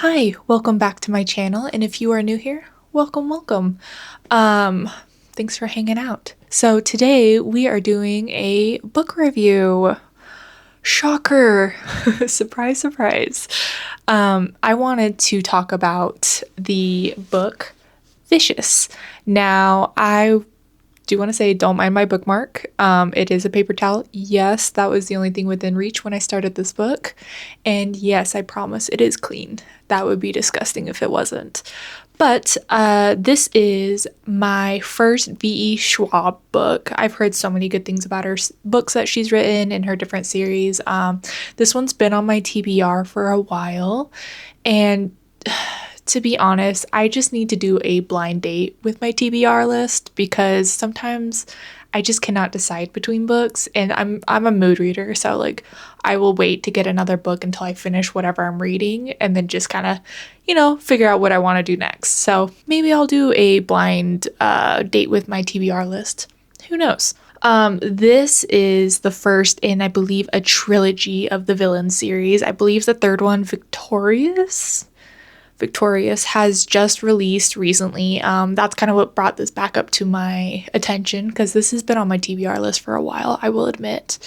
Hi, welcome back to my channel, and if you are new here, welcome. Thanks for hanging out. So today we are doing a book review. Shocker. Surprise, surprise. I wanted to talk about the book Vicious. Now, I do want to say don't mind my bookmark. It is a paper towel. Yes, that was the only thing within reach when I started this book. And yes, I promise it is clean. That would be disgusting if it wasn't. But this is my first V.E. Schwab book. I've heard so many good things about her books that she's written in her different series. This one's been on my TBR for a while. And to be honest, I just need to do a blind date with my TBR list because sometimes I just cannot decide between books, and I'm a mood reader, so like I will wait to get another book until I finish whatever I'm reading and then just kind of, figure out what I want to do next. So maybe I'll do a blind date with my TBR list. Who knows? This is the first in, I believe, a trilogy of the Villains series. I believe the third one, Victorious, has just released recently. That's kind of what brought this back up to my attention because this has been on my TBR list for a while, I will admit.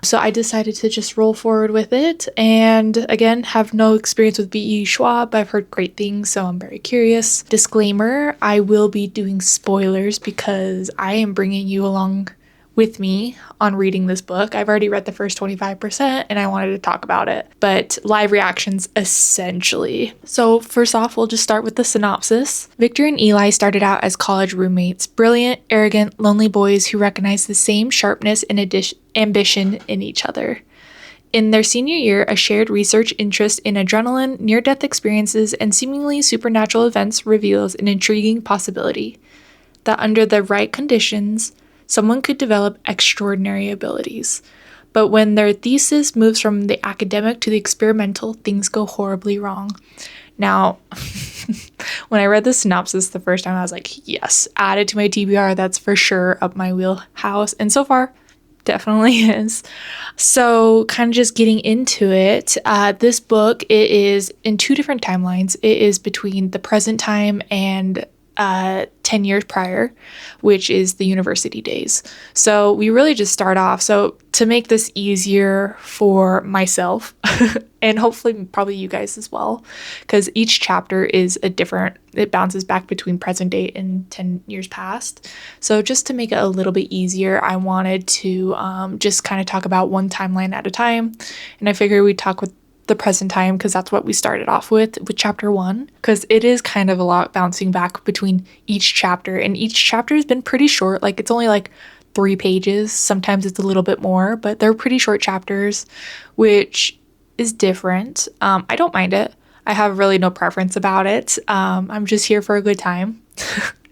So I decided to just roll forward with it, and again, have no experience with V.E. Schwab. I've heard great things, so I'm very curious. Disclaimer, I will be doing spoilers because I am bringing you along with me on reading this book. I've already read the first 25% and I wanted to talk about it, but live reactions essentially. So first off, we'll just start with the synopsis. Victor and Eli started out as college roommates, brilliant, arrogant, lonely boys who recognized the same sharpness and ambition in each other. In their senior year, a shared research interest in adrenaline, near-death experiences, and seemingly supernatural events reveals an intriguing possibility that under the right conditions, someone could develop extraordinary abilities. But when their thesis moves from the academic to the experimental, things go horribly wrong. Now, when I read the synopsis the first time, I was like, yes, add it to my TBR. That's for sure up my wheelhouse. And so far, definitely is. So kind of just getting into it, this book, it is in two different timelines. It is between the present time and 10 years prior, which is the university days. So we really just start off. So to make this easier for myself and hopefully probably you guys as well, because each chapter is it bounces back between present day and 10 years past. So just to make it a little bit easier, I wanted to just kind of talk about one timeline at a time. And I figured we'd talk with the present time because that's what we started off with chapter 1, because it is kind of a lot bouncing back between each chapter, and each chapter has been pretty short. Like it's only like 3 pages, sometimes it's a little bit more, but they're pretty short chapters, which is different. I don't mind it. I have really no preference about it. I'm just here for a good time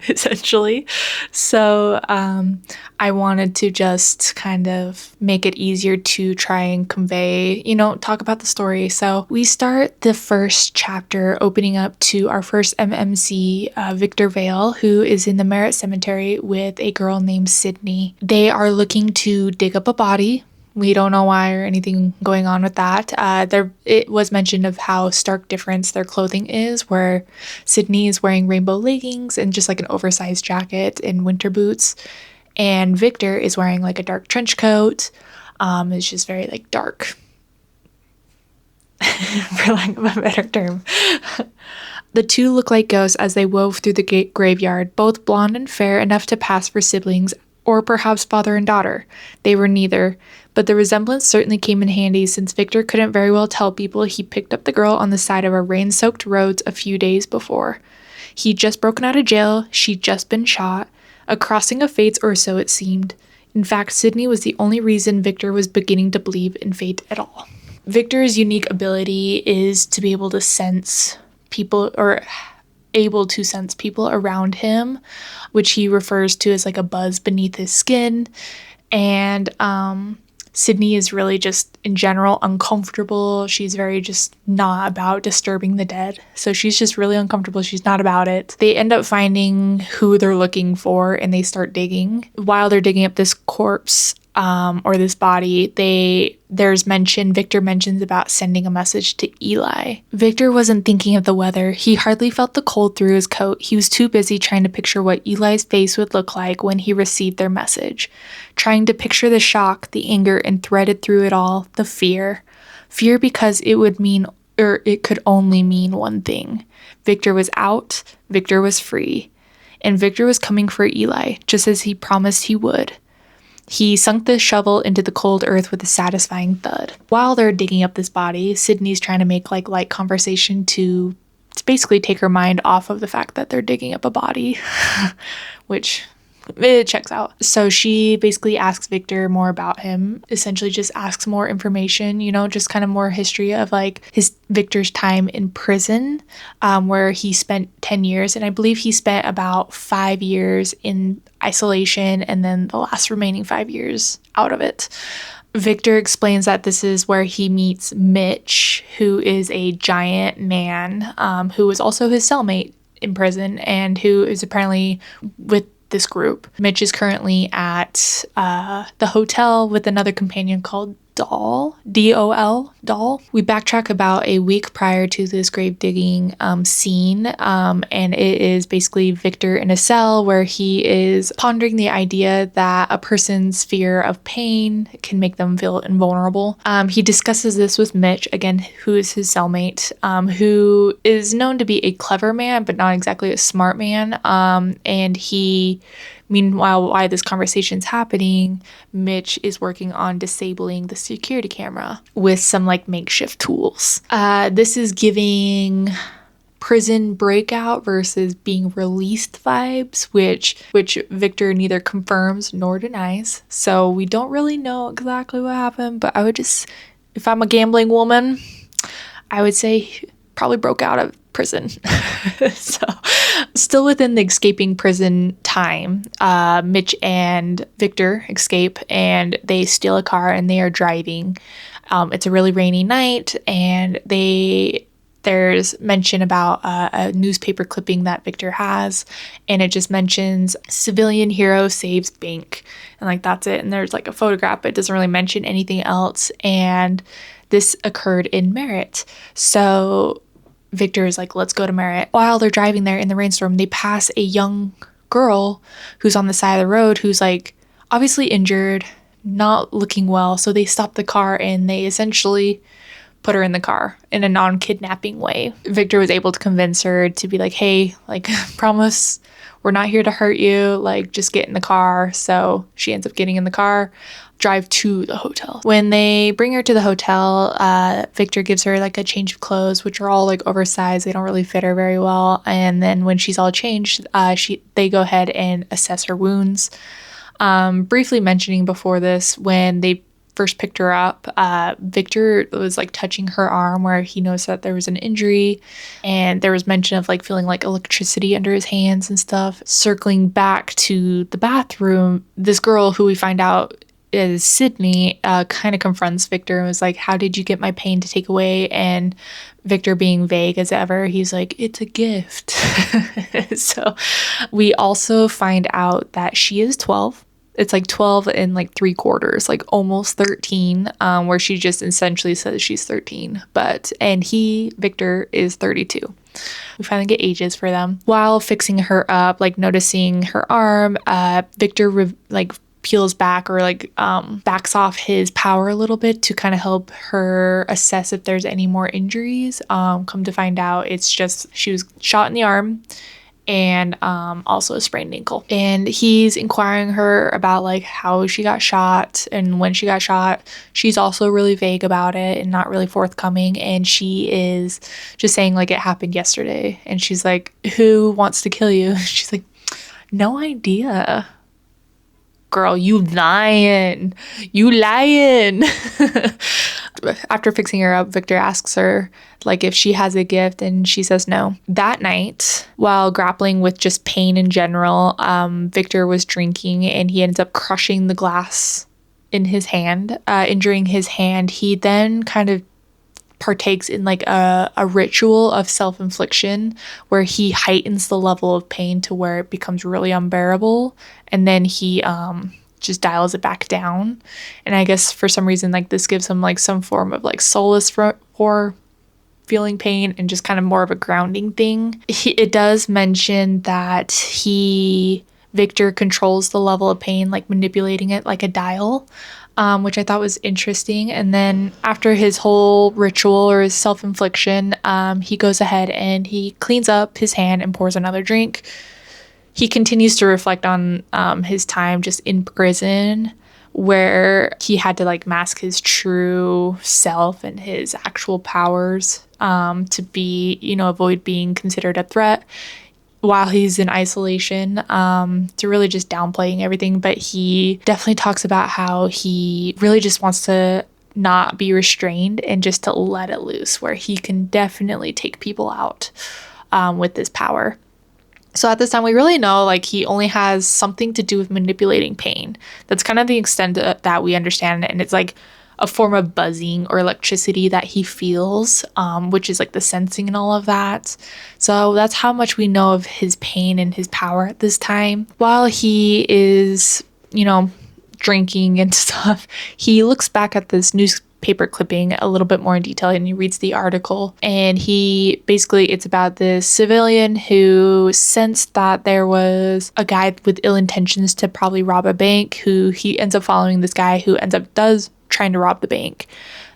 essentially. So I wanted to just kind of make it easier to try and convey, talk about the story. So we start the first chapter opening up to our first MMC, Victor Vale, who is in the Merritt Cemetery with a girl named Sydney. They are looking to dig up a body. We don't know why or anything going on with that. It was mentioned of how stark difference their clothing is, where Sydney is wearing rainbow leggings and just like an oversized jacket and winter boots. And Victor is wearing like a dark trench coat. It's just very like dark, for lack of a better term. The two look like ghosts as they wove through the graveyard, both blonde and fair enough to pass for siblings, or perhaps father and daughter. They were neither, but the resemblance certainly came in handy since Victor couldn't very well tell people he picked up the girl on the side of a rain-soaked roads a few days before. He'd just broken out of jail, she'd just been shot, a crossing of fates or so it seemed. In fact, Sydney was the only reason Victor was beginning to believe in fate at all. Victor's unique ability is to be able to sense people, or able to sense people around him, which he refers to as like a buzz beneath his skin. And Sydney is really just in general uncomfortable. She's very just not about disturbing the dead. So she's just really uncomfortable. She's not about it. They end up finding who they're looking for and they start digging. While they're digging up this corpse, or this body, Victor mentions about sending a message to Eli. Victor wasn't thinking of the weather. He hardly felt the cold through his coat. He was too busy trying to picture what Eli's face would look like when he received their message. Trying to picture the shock, the anger, and threaded through it all, the fear. Fear because it could only mean one thing. Victor was out, Victor was free, and Victor was coming for Eli, just as he promised he would. He sunk the shovel into the cold earth with a satisfying thud. While they're digging up this body, Sydney's trying to make light conversation to basically take her mind off of the fact that they're digging up a body, which it checks out. So she basically asks Victor more about him, essentially just asks more information, just kind of more history of Victor's time in prison, where he spent 10 years. And I believe he spent about 5 years in isolation and then the last remaining 5 years out of it. Victor explains that this is where he meets Mitch, who is a giant man, who was also his cellmate in prison and who is apparently with this group. Mitch is currently at the hotel with another companion called Doll, D-O-L, Doll. We backtrack about a week prior to this grave digging scene, and it is basically Victor in a cell where he is pondering the idea that a person's fear of pain can make them feel invulnerable. He discusses this with Mitch, again, who is his cellmate, who is known to be a clever man, but not exactly a smart man, and meanwhile, while this conversation's happening, Mitch is working on disabling the security camera with some makeshift tools. This is giving prison breakout versus being released vibes, which Victor neither confirms nor denies. So we don't really know exactly what happened, but if I'm a gambling woman, I would say probably broke out of prison. So still within the escaping prison time, Mitch and Victor escape and they steal a car and they are driving. It's a really rainy night and there's mention about a newspaper clipping that Victor has, and it just mentions civilian hero saves bank, and that's it. And there's a photograph, but it doesn't really mention anything else. And this occurred in Merritt. So Victor is let's go to Merritt. While they're driving there in the rainstorm, they pass a young girl who's on the side of the road who's obviously injured, not looking well. So they stop the car and they essentially put her in the car in a non-kidnapping way. Victor was able to convince her to be hey, promise we're not here to hurt you, just get in the car. So she ends up getting in the car, drive to the hotel. When they bring her to the hotel, Victor gives her a change of clothes, which are all oversized. They don't really fit her very well. And then when she's all changed, they go ahead and assess her wounds. Briefly mentioning before this, when they first picked her up, Victor was touching her arm where he noticed that there was an injury, and there was mention of feeling electricity under his hands and stuff. Circling back to the bathroom, this girl who we find out is Sydney kind of confronts Victor and was how did you get my pain to take away? And Victor, being vague as ever, he's it's a gift. So we also find out that she is 12. It's 12 and 3/4, almost 13, where she just essentially says she's 13. And Victor, is 32. We finally get ages for them. While fixing her up, noticing her arm, Victor peels back or backs off his power a little bit to kind of help her assess if there's any more injuries. Come to find out, it's just she was shot in the arm and also a sprained ankle. And he's inquiring her about how she got shot and when she got shot. She's also really vague about it and not really forthcoming, and she is just saying it happened yesterday. And she's who wants to kill you? She's no idea. Girl, you lying. After fixing her up, Victor asks her if she has a gift, and she says no. That night, while grappling with just pain in general, Victor was drinking and he ends up crushing the glass in his hand, injuring his hand. He then kind of partakes in a ritual of self-infliction where he heightens the level of pain to where it becomes really unbearable, and then he just dials it back down. And I guess for some reason, like, this gives him like some form of like solace for feeling pain and just kind of more of a grounding thing. It does mention that Victor controls the level of pain, like manipulating it like a dial, which I thought was interesting. And then after his whole ritual or his self-infliction, he goes ahead and he cleans up his hand and pours another drink. He continues to reflect on his time just in prison, where he had to like mask his true self and his actual powers to be, avoid being considered a threat while he's in isolation, to really just downplaying everything. But he definitely talks about how he really just wants to not be restrained and just to let it loose, where he can definitely take people out with this power. So at this time, we really know like he only has something to do with manipulating pain. That's kind of the extent that we understand it. And it's like a form of buzzing or electricity that he feels, which is like the sensing and all of that. So that's how much we know of his pain and his power at this time. While he is, drinking and stuff, he looks back at this newspaper clipping a little bit more in detail, and he reads the article, and it's about this civilian who sensed that there was a guy with ill intentions to probably rob a bank, who he ends up following this guy who does trying to rob the bank.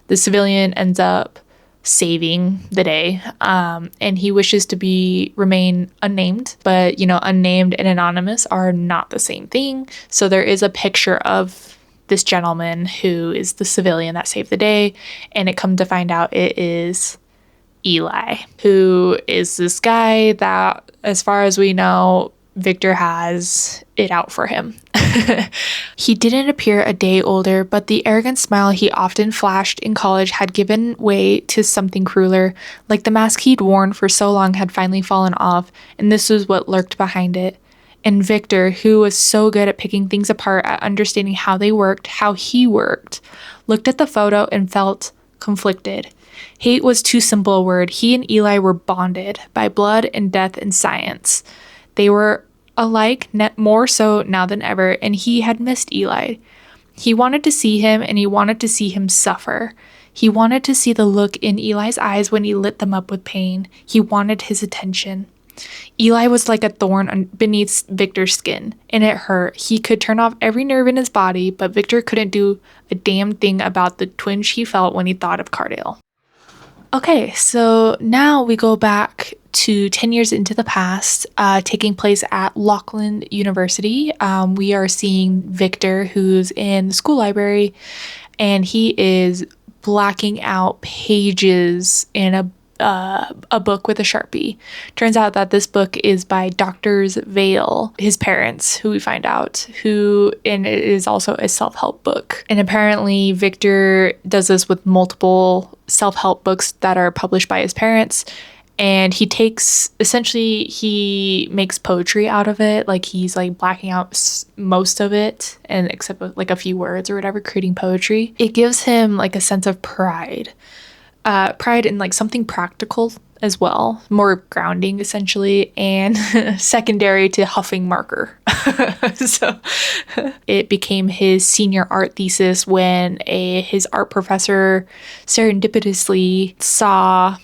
The civilian ends up saving the day, and he wishes to remain unnamed, but unnamed and anonymous are not the same thing. So there is a picture of this gentleman who is the civilian that saved the day, and it come to find out it is Eli, who is this guy that, as far as we know, Victor has it out for him. He didn't appear a day older, but the arrogant smile he often flashed in college had given way to something crueler, like the mask he'd worn for so long had finally fallen off, and this was what lurked behind it. And Victor, who was so good at picking things apart, at understanding how they worked, how he worked, looked at the photo and felt conflicted. Hate was too simple a word. He and Eli were bonded by blood and death and science. They were alike, more so now than ever, and he had missed Eli. He wanted to see him, and he wanted to see him suffer. He wanted to see the look in Eli's eyes when he lit them up with pain. He wanted his attention. Eli was like a thorn beneath Victor's skin, and it hurt. He could turn off every nerve in his body, but Victor couldn't do a damn thing about the twinge he felt when he thought of Cardale. Okay, so now we go back to 10 years into the past, taking place at Laughlin University. We are seeing Victor, who's in the school library, and he is blacking out pages in a book with a Sharpie. Turns out that this book is by Doctors Vale, his parents, who we find out, and it is also a self-help book. And apparently Victor does this with multiple self-help books that are published by his parents. And he makes poetry out of it. Like, he's like blacking out most of it, and except like a few words or whatever, creating poetry. It gives him like a sense of pride in like something practical as well, more grounding essentially, and secondary to huffing marker. So it became his senior art thesis when his art professor serendipitously saw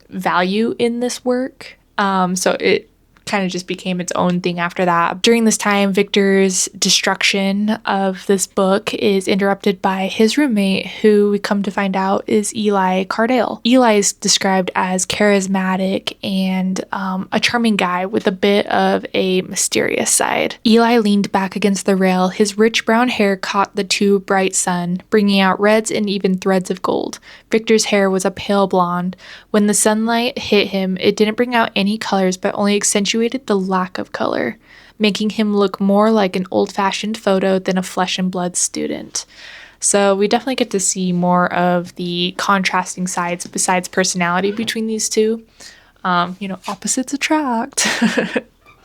value in this work. So it kind of just became its own thing after that. During this time, Victor's destruction of this book is interrupted by his roommate, who we come to find out is Eli Cardale. Eli is described as charismatic and a charming guy with a bit of a mysterious side. Eli leaned back against the rail. His rich brown hair caught the too bright sun, bringing out reds and even threads of gold. Victor's hair was a pale blonde. When the sunlight hit him, it didn't bring out any colors, but only accentuated the lack of color, making him look more like an old-fashioned photo than a flesh and blood student. So we definitely get to see more of the contrasting sides besides personality between these two. Opposites attract.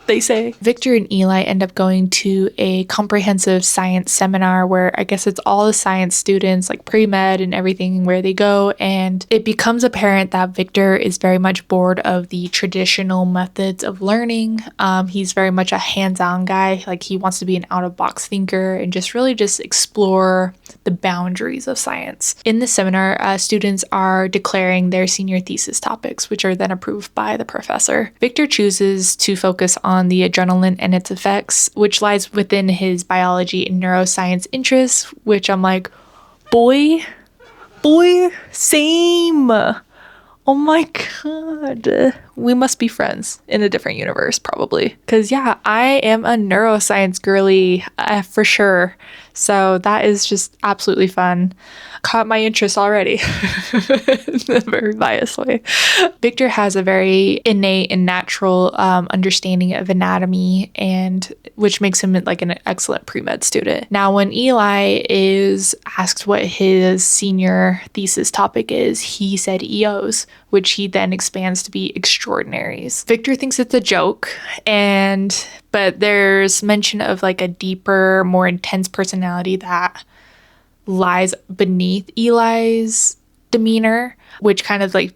they say. Victor and Eli end up going to a comprehensive science seminar where I guess it's all the science students, like pre-med and everything, where they go, and it becomes apparent that Victor is very much bored of the traditional methods of learning. He's very much a hands-on guy. Like, he wants to be an out-of-box thinker and just really just explore the boundaries of science. In the seminar, students are declaring their senior thesis topics, which are then approved by the professor. Victor chooses to focus on the adrenaline and its effects, which lies within his biology and neuroscience interests, which I'm like, boy, same. Oh my god. We must be friends in a different universe, probably. Because, yeah, I am a neuroscience girly for sure. So that is just absolutely fun. Caught my interest already in a very biased way. Victor has a very innate and natural understanding of anatomy, and which makes him like an excellent pre-med student. Now, when Eli is asked what his senior thesis topic is, he said EOs, which he then expands to be extraordinaries. Victor thinks it's a joke, but there's mention of like a deeper, more intense personality that lies beneath Eli's demeanor, which kind of like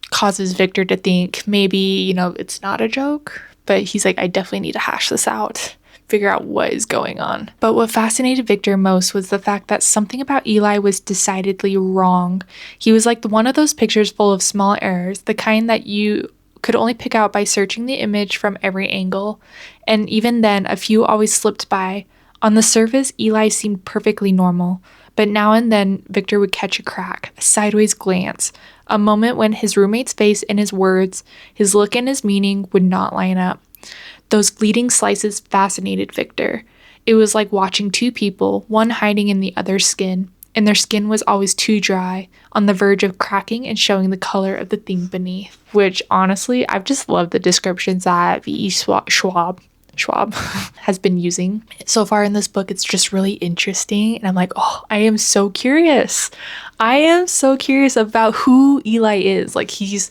causes Victor to think maybe, it's not a joke, but he's like, I definitely need to hash this out, figure out what is going on. But what fascinated Victor most was the fact that something about Eli was decidedly wrong. He was like one of those pictures full of small errors, the kind that you could only pick out by searching the image from every angle. And even then, a few always slipped by. On the surface, Eli seemed perfectly normal, but now and then Victor would catch a crack, a sideways glance, a moment when his roommate's face and his words, his look and his meaning would not line up. Those fleeting slices fascinated Victor. It was like watching two people, one hiding in the other's skin, and their skin was always too dry, on the verge of cracking and showing the color of the thing beneath. Which, honestly, I've just loved the descriptions that V.E. Schwab has been using so far in this book. It's just really interesting, and I'm like, I am so curious. About who Eli is. Like, he's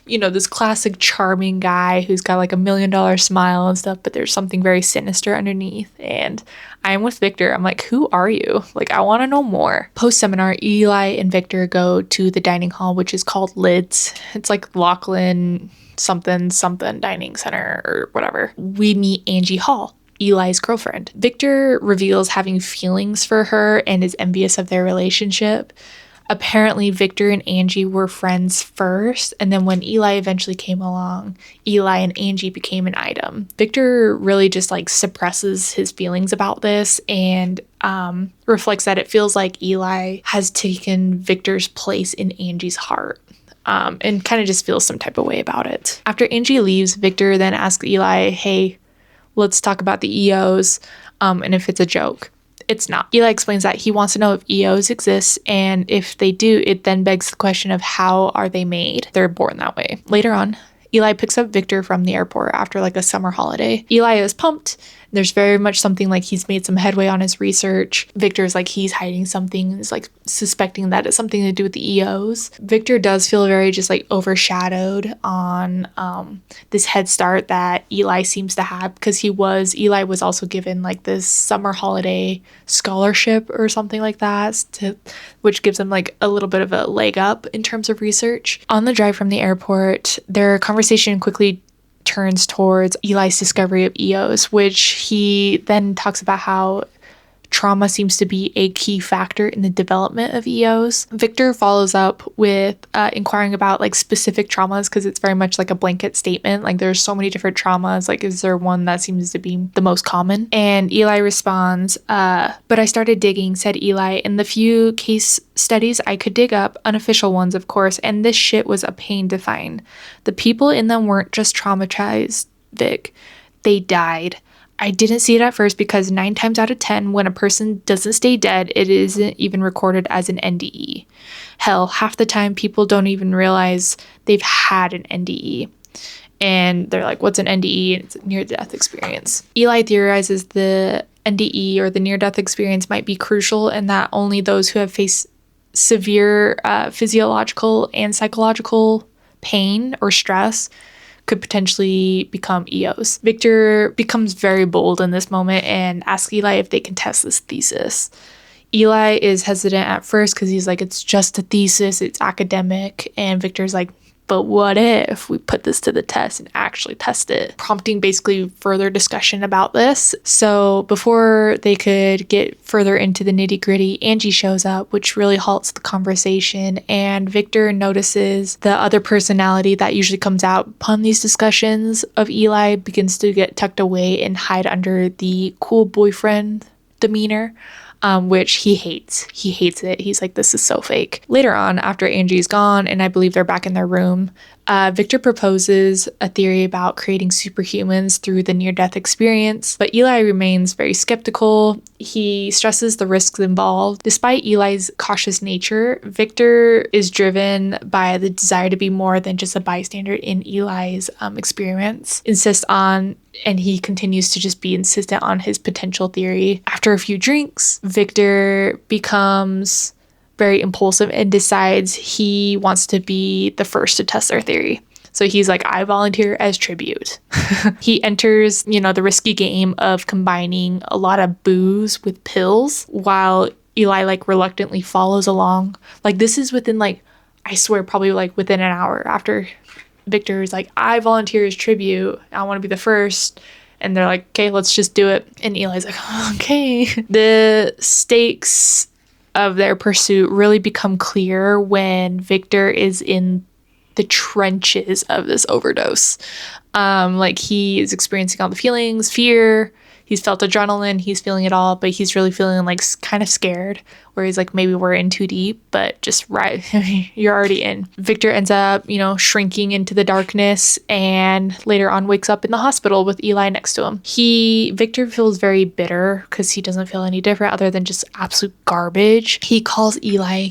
this classic charming guy who's got like $1 million smile and stuff, but there's something very sinister underneath. And I'm with Victor. I'm like, who are you? Like, I want to know more. Post-seminar, Eli and Victor go to the dining hall, which is called Lids. It's like Lachlan something dining center or whatever. We meet Angie Hall, Eli's girlfriend. Victor reveals having feelings for her and is envious of their relationship. Apparently, Victor and Angie were friends first, and then when Eli eventually came along, Eli and Angie became an item. Victor really just like suppresses his feelings about this and reflects that it feels like Eli has taken Victor's place in Angie's heart. And kind of just feels some type of way about it. After Angie leaves, Victor then asks Eli, hey, let's talk about the EOs, and if it's a joke. It's not. Eli explains that he wants to know if EOs exist, and if they do, it then begs the question of how are they made? They're born that way. Later on, Eli picks up Victor from the airport after like a summer holiday. Eli is pumped. There's very much something like he's made some headway on his research. Victor's like he's hiding something, is like suspecting that it's something to do with the EOs. Victor does feel very just like overshadowed on this head start that Eli seems to have, because Eli was also given like this summer holiday scholarship or something like that, which gives him like a little bit of a leg up in terms of research. On the drive from the airport, their conversation quickly turns towards Eli's discovery of EOs, which he then talks about how trauma seems to be a key factor in the development of EOs. Victor follows up with inquiring about like specific traumas, because it's very much like a blanket statement. Like, there's so many different traumas. Like, is there one that seems to be the most common? And Eli responds, but I started digging, said Eli, in the few case studies I could dig up, unofficial ones, of course, and this shit was a pain to find. The people in them weren't just traumatized, Vic. They died. I didn't see it at first because 9 times out of 10, when a person doesn't stay dead, it isn't even recorded as an NDE. Hell, half the time people don't even realize they've had an NDE. And they're like, what's an NDE? And it's a near-death experience. Eli theorizes the NDE, or the near-death experience, might be crucial, and that only those who have faced severe physiological and psychological pain or stress could potentially become EOs. Victor becomes very bold in this moment and asks Eli if they can test this thesis. Eli is hesitant at first because he's like, it's just a thesis, it's academic. And Victor's like, but what if we put this to the test and actually test it? Prompting basically further discussion about this. So before they could get further into the nitty gritty, Angie shows up, which really halts the conversation. And Victor notices the other personality that usually comes out upon these discussions of Eli begins to get tucked away and hide under the cool boyfriend demeanor. Which he hates. He hates it. He's like, this is so fake. Later on, after Angie's gone, and I believe they're back in their room, Victor proposes a theory about creating superhumans through the near-death experience, but Eli remains very skeptical. He stresses the risks involved. Despite Eli's cautious nature, Victor is driven by the desire to be more than just a bystander in Eli's experiments. And he continues to just be insistent on his potential theory. After a few drinks, Victor becomes very impulsive and decides he wants to be the first to test their theory. So he's like, I volunteer as tribute. He enters, the risky game of combining a lot of booze with pills while Eli reluctantly follows along. This is within I swear probably within an hour after Victor is like, I volunteer as tribute. I want to be the first. And they're like, okay, let's just do it. And Eli's like, okay. The stakes of their pursuit really become clear when Victor is in the trenches of this overdose. He is experiencing all the feelings, fear. He's felt adrenaline, he's feeling it all, but he's really feeling kind of scared, where he's like, maybe we're in too deep, but just right, you're already in. Victor ends up, shrinking into the darkness and later on wakes up in the hospital with Eli next to him. Victor feels very bitter because he doesn't feel any different other than just absolute garbage. He calls Eli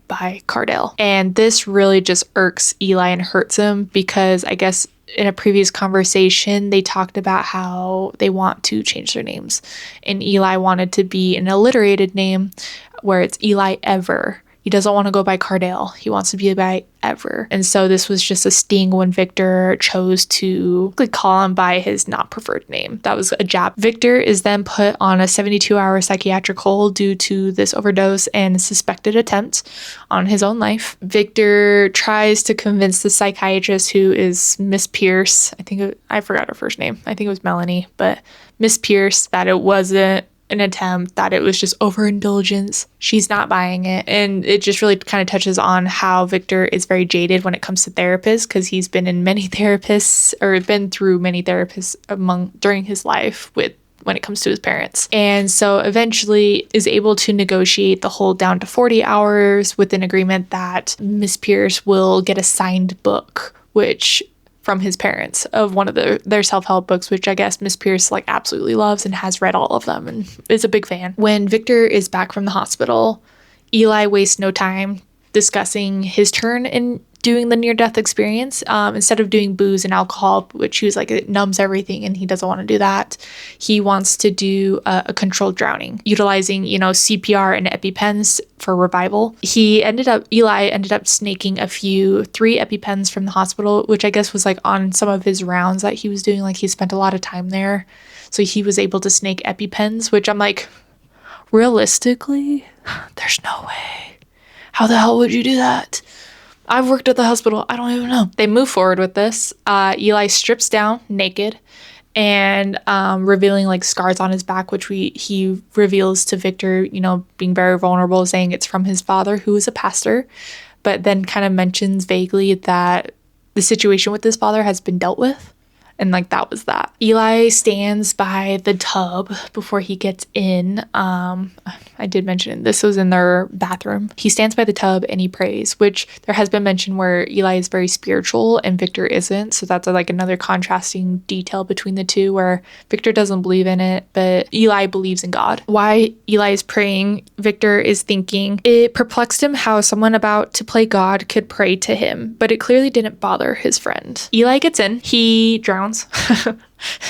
by Cardell. And this really just irks Eli and hurts him because I guess in a previous conversation, they talked about how they want to change their names. And Eli wanted to be an alliterated name where it's Eli Ever. He doesn't want to go by Cardell. He wants to be by Ever. And so this was just a sting when Victor chose to call him by his not preferred name. That was a jab. Victor is then put on a 72-hour psychiatric hold due to this overdose and suspected attempt on his own life. Victor tries to convince the psychiatrist, who is Miss Pierce. I forgot her first name. I think it was Melanie, but Miss Pierce, that it wasn't an attempt, that it was just overindulgence. She's not buying it. And it just really kind of touches on how Victor is very jaded when it comes to therapists, because he's been in many therapists or been through many therapists during his life when it comes to his parents. And so eventually is able to negotiate the hold down to 40 hours with an agreement that Miss Pierce will get a signed book, which from his parents, of one of their self-help books, which I guess Miss Pierce absolutely loves and has read all of them and is a big fan. When Victor is back from the hospital, Eli wastes no time discussing his turn in doing the near-death experience. Instead of doing booze and alcohol, which he was like, it numbs everything and he doesn't want to do that, he wants to do a controlled drowning, utilizing, CPR and EpiPens for revival. Eli ended up snaking 3 EpiPens from the hospital, which I guess was on some of his rounds that he was doing. He spent a lot of time there. So he was able to snake EpiPens, which I'm like, realistically, there's no way. How the hell would you do that? I've worked at the hospital. I don't even know. They move forward with this. Eli strips down naked and revealing scars on his back, which he reveals to Victor, being very vulnerable, saying it's from his father, who is a pastor, but then kind of mentions vaguely that the situation with his father has been dealt with. And that was that. Eli stands by the tub before he gets in. I did mention this was in their bathroom. He stands by the tub and he prays, which there has been mention where Eli is very spiritual and Victor isn't. So that's another contrasting detail between the two, where Victor doesn't believe in it, but Eli believes in God. While Eli is praying, Victor is thinking, it perplexed him how someone about to play God could pray to him, but it clearly didn't bother his friend. Eli gets in. He drowns.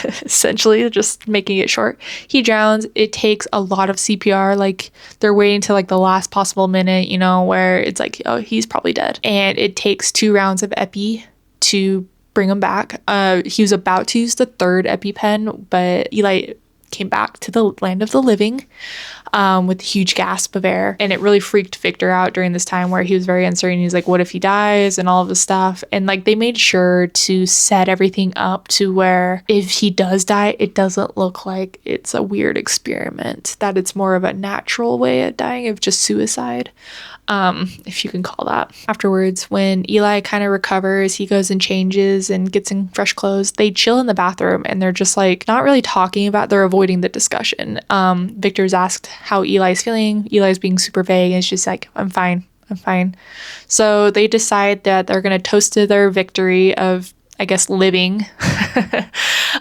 Essentially, just making it short. He drowns. It takes a lot of CPR. They're waiting till the last possible minute, where it's oh, he's probably dead. And it takes 2 rounds of epi to bring him back. He was about to use the third EpiPen, but Eli came back to the land of the living with a huge gasp of air. And it really freaked Victor out during this time where he was very uncertain. He's like, what if he dies and all of this stuff? And like they made sure to set everything up to where if he does die, it doesn't look like it's a weird experiment, that it's more of a natural way of dying, of just suicide. If you can call that. Afterwards, when Eli kind of recovers, he goes and changes and gets in fresh clothes. They chill in the bathroom and they're just like not really talking about, they're avoiding the discussion. Victor's asked how Eli's feeling. Eli's being super vague and it's just like, I'm fine. So they decide that they're going to toast to their victory of, I guess, living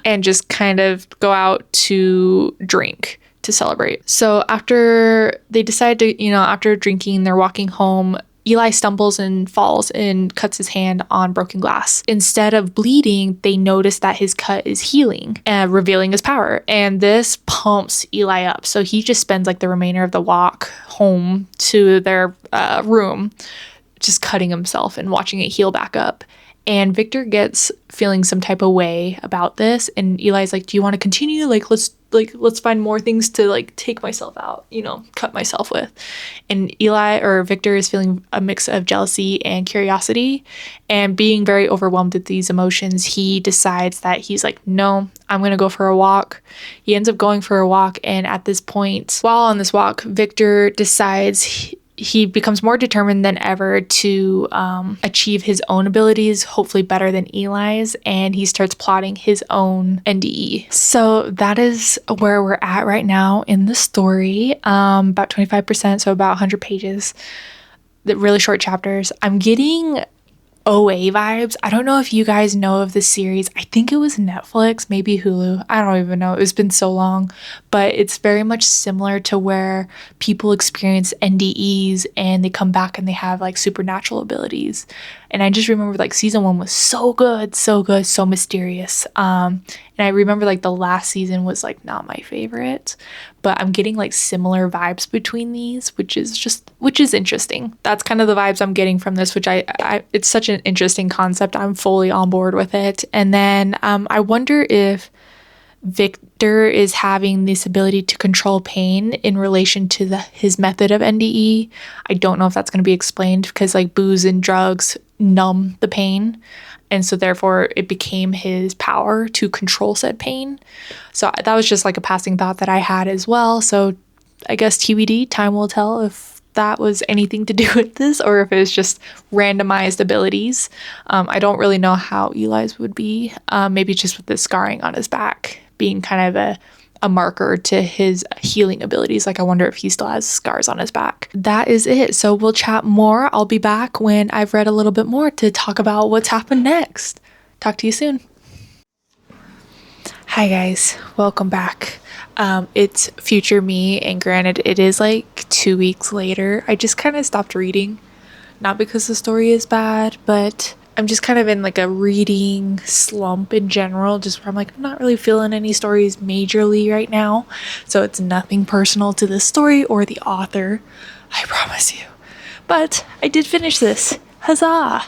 and just kind of go out to drink to celebrate. So after they decide to, after drinking, they're walking home. Eli stumbles and falls and cuts his hand on broken glass. Instead of bleeding, they notice that his cut is healing and revealing his power. And this pumps Eli up. So he just spends like the remainder of the walk home to their room, just cutting himself and watching it heal back up. And Victor gets feeling some type of way about this. And Eli's like, do you want to continue? Let's find more things to like take myself out, cut myself with. And Victor is feeling a mix of jealousy and curiosity and being very overwhelmed with these emotions. He decides that he's like, no, I'm going to go for a walk. He ends up going for a walk. And at this point, while on this walk, Victor decides he becomes more determined than ever to achieve his own abilities, hopefully better than Eli's, and he starts plotting his own NDE. So that is where we're at right now in the story, about 25%, so about 100 pages, the really short chapters. I'm getting OA vibes. I don't know if you guys know of this series. I think it was Netflix, maybe Hulu. I don't even know. It's been so long, but it's very much similar to where people experience NDEs and they come back and they have like supernatural abilities. And I just remember like season 1 was so good, so mysterious. And I remember like the last season was like not my favorite, but I'm getting like similar vibes between these, which is interesting. That's kind of the vibes I'm getting from this, which it's such an interesting concept. I'm fully on board with it. And then I wonder if Victor is having this ability to control pain in relation to his method of NDE. I don't know if that's going to be explained because like booze and drugs numb the pain. And so therefore it became his power to control said pain. So that was just like a passing thought that I had as well. So I guess TBD, time will tell if that was anything to do with this or if it was just randomized abilities. I don't really know how Eli's would be. Maybe just with the scarring on his back being kind of a marker to his healing abilities. Like I wonder if he still has scars on his back. That is it. So we'll chat more. I'll be back when I've read a little bit more to talk about what's happened next. Talk to you soon. Hi guys, welcome back. It's future me, and granted it is like 2 weeks later. I just kind of stopped reading, not because the story is bad, but I'm just kind of in like a reading slump in general, just where I'm like, I'm not really feeling any stories majorly right now. So it's nothing personal to the story or the author, I promise you. But I did finish this. Huzzah!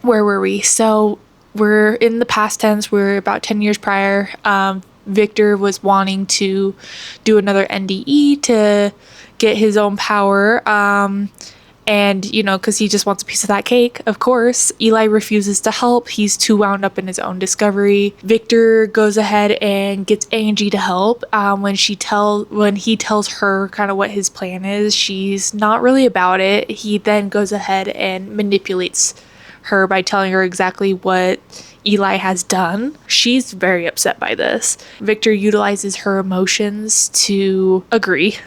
Where were we? So we're in the past tense. We're about 10 years prior. Victor was wanting to do another NDE to get his own power. And, because he just wants a piece of that cake, of course. Eli refuses to help. He's too wound up in his own discovery. Victor goes ahead and gets Angie to help. When he tells her kind of what his plan is, she's not really about it. He then goes ahead and manipulates her by telling her exactly what Eli has done. She's very upset by this. Victor utilizes her emotions to agree.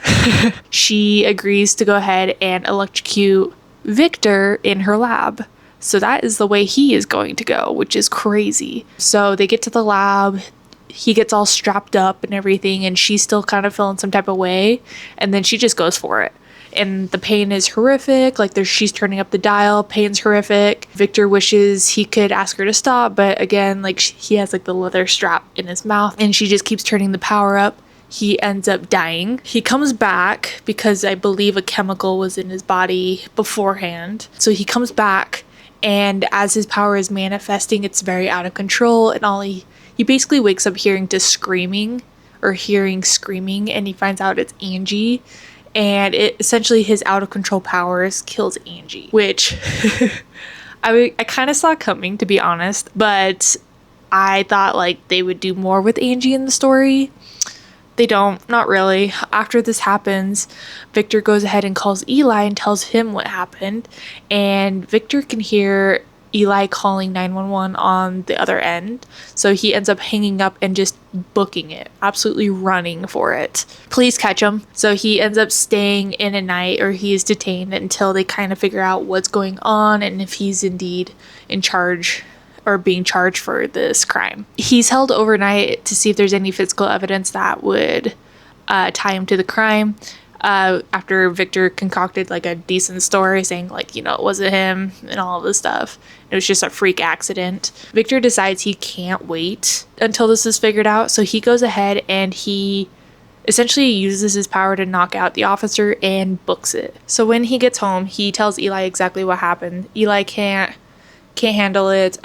She agrees to go ahead and electrocute Victor in her lab. So that is the way he is going to go, which is crazy. So they get to the lab. He gets all strapped up and everything, and she's still kind of feeling some type of way. And then she just goes for it. And the pain is horrific. Like she's turning up the dial. Pain's horrific. Victor wishes he could ask her to stop, but again, like he has like the leather strap in his mouth, and she just keeps turning the power up. He ends up dying. He comes back because I believe a chemical was in his body beforehand. So he comes back And as his power is manifesting, it's very out of control, and he basically wakes up hearing screaming, and he finds out it's Angie, and it essentially his out of control powers kills Angie, which I kind of saw coming, to be honest, but I thought like they would do more with Angie in the story. They don't, not really. After this happens, Victor goes ahead and calls Eli and tells him what happened. And Victor can hear Eli calling 911 on the other end. So he ends up hanging up and just booking it, absolutely running for it. Police catch him. So he ends up staying in a night, or he is detained until they kind of figure out what's going on and if he's indeed in charge or being charged for this crime. He's held overnight to see if there's any physical evidence that would tie him to the crime. After Victor concocted like a decent story saying like, it wasn't him and all of this stuff. It was just a freak accident. Victor decides he can't wait until this is figured out. So he goes ahead and he essentially uses his power to knock out the officer and books it. So when he gets home, he tells Eli exactly what happened. Eli can't handle it.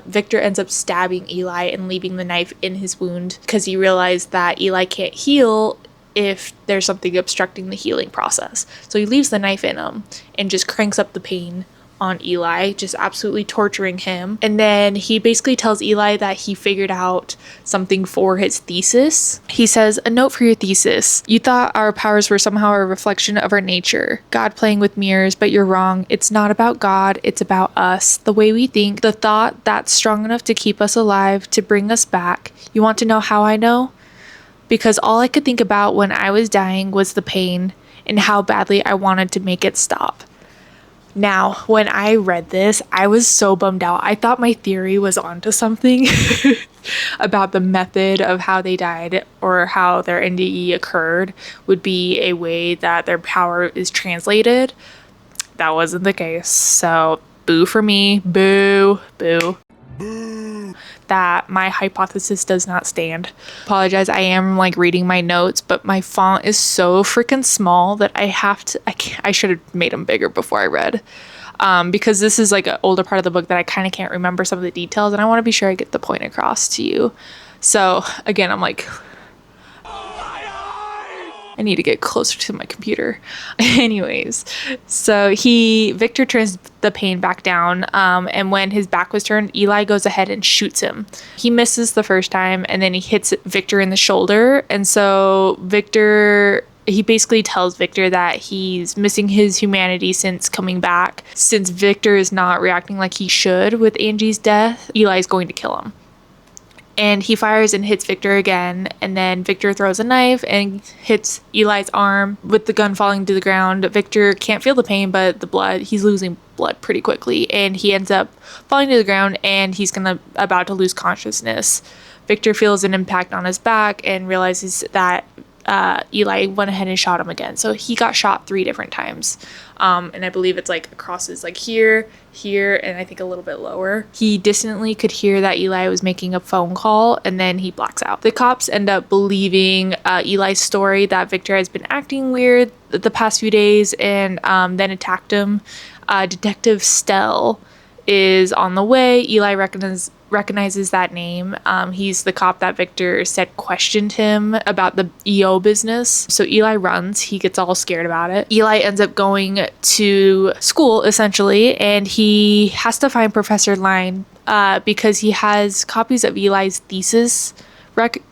Victor ends up stabbing Eli and leaving the knife in his wound because he realized that Eli can't heal if there's something obstructing the healing process. So he leaves the knife in him and just cranks up the pain on Eli, just absolutely torturing him. And then he basically tells Eli that he figured out something for his thesis. He says, "A note for your thesis. You thought our powers were somehow a reflection of our nature. God playing with mirrors, but you're wrong. It's not about God, it's about us. The way we think, the thought that's strong enough to keep us alive, to bring us back. You want to know how I know? Because all I could think about when I was dying was the pain and how badly I wanted to make it stop." Now, when I read this, I was so bummed out. I thought my theory was onto something about the method of how they died or how their NDE occurred would be a way that their power is translated. That wasn't the case. So, boo for me. Boo. Boo. That my hypothesis does not stand. Apologize, I am like reading my notes, but my font is so freaking small that I should have made them bigger before I read. Because this is like an older part of the book that I kind of can't remember some of the details, and I want to be sure I get the point across to you. So again, I'm like, I need to get closer to my computer. Anyways, so Victor turns the pain back down, and when his back was turned, Eli goes ahead and shoots him. He misses the first time, and then he hits Victor in the shoulder, and so he basically tells Victor that he's missing his humanity since coming back. Since Victor is not reacting like he should with Angie's death, Eli's going to kill him. And he fires and hits Victor again, and then Victor throws a knife and hits Eli's arm with the gun falling to the ground. Victor can't feel the pain, but he's losing blood pretty quickly, and he ends up falling to the ground, and he's about to lose consciousness. Victor feels an impact on his back and realizes that Eli went ahead and shot him again. So he got shot 3 different times. And I believe it's like across his like here, and I think a little bit lower. He distantly could hear that Eli was making a phone call, and then he blacks out. The cops end up believing Eli's story that Victor has been acting weird the past few days and then attacked him. Detective Stell is on the way. Eli recognizes that name. He's the cop that Victor said questioned him about the EO business. So Eli runs. He gets all scared about it. Eli ends up going to school, essentially, and he has to find Professor Line because he has copies of Eli's thesis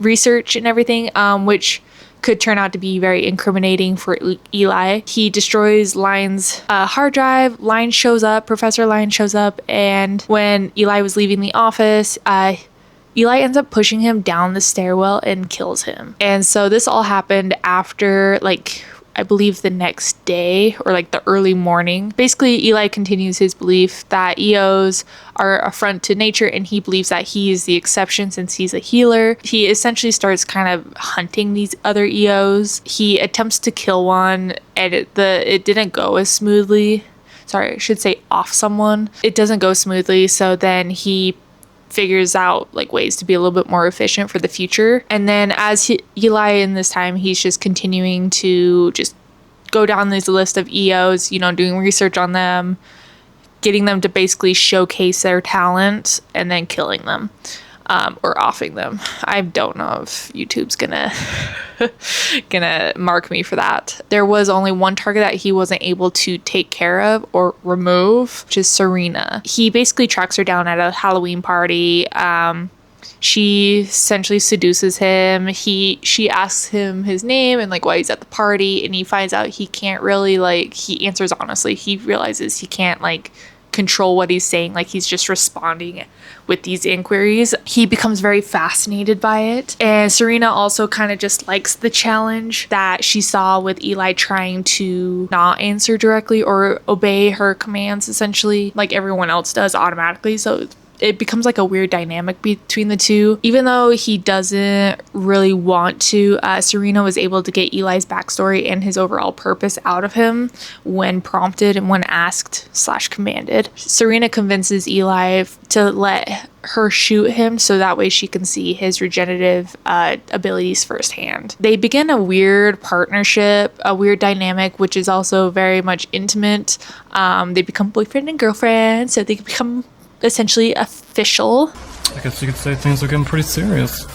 research and everything, which could turn out to be very incriminating for Eli. He destroys Line's hard drive. Professor Line shows up, and when Eli was leaving the office, Eli ends up pushing him down the stairwell and kills him. And so this all happened after, like, I believe the next day or like the early morning. Basically, Eli continues his belief that EOs are a affront to nature, and he believes that he is the exception since he's a healer. He essentially starts kind of hunting these other EOs. He attempts to kill one, and it didn't go as smoothly. Sorry, I should say off someone. It doesn't go smoothly, so then he figures out like ways to be a little bit more efficient for the future. And then as Eli in this time, he's just continuing to just go down this list of EOs, doing research on them, getting them to basically showcase their talent and then killing them. Or offing them. I don't know if YouTube's gonna mark me for that. There was only one target that he wasn't able to take care of or remove, which is Serena. He basically tracks her down at a Halloween party. She essentially seduces him. She asks him his name and like why he's at the party, and he finds out he can't really like, he answers honestly. He realizes he can't like control what he's saying, like he's just responding with these inquiries. He becomes very fascinated by it, and Serena also kind of just likes the challenge that she saw with Eli trying to not answer directly or obey her commands essentially like everyone else does automatically. So it becomes like a weird dynamic between the two. Even though he doesn't really want to, Serena was able to get Eli's backstory and his overall purpose out of him when prompted and when asked / commanded. Serena convinces Eli to let her shoot him so that way she can see his regenerative abilities firsthand. They begin a weird partnership, a weird dynamic, which is also very much intimate. They become boyfriend and girlfriend, so they become essentially official. I guess you could say things are getting pretty serious.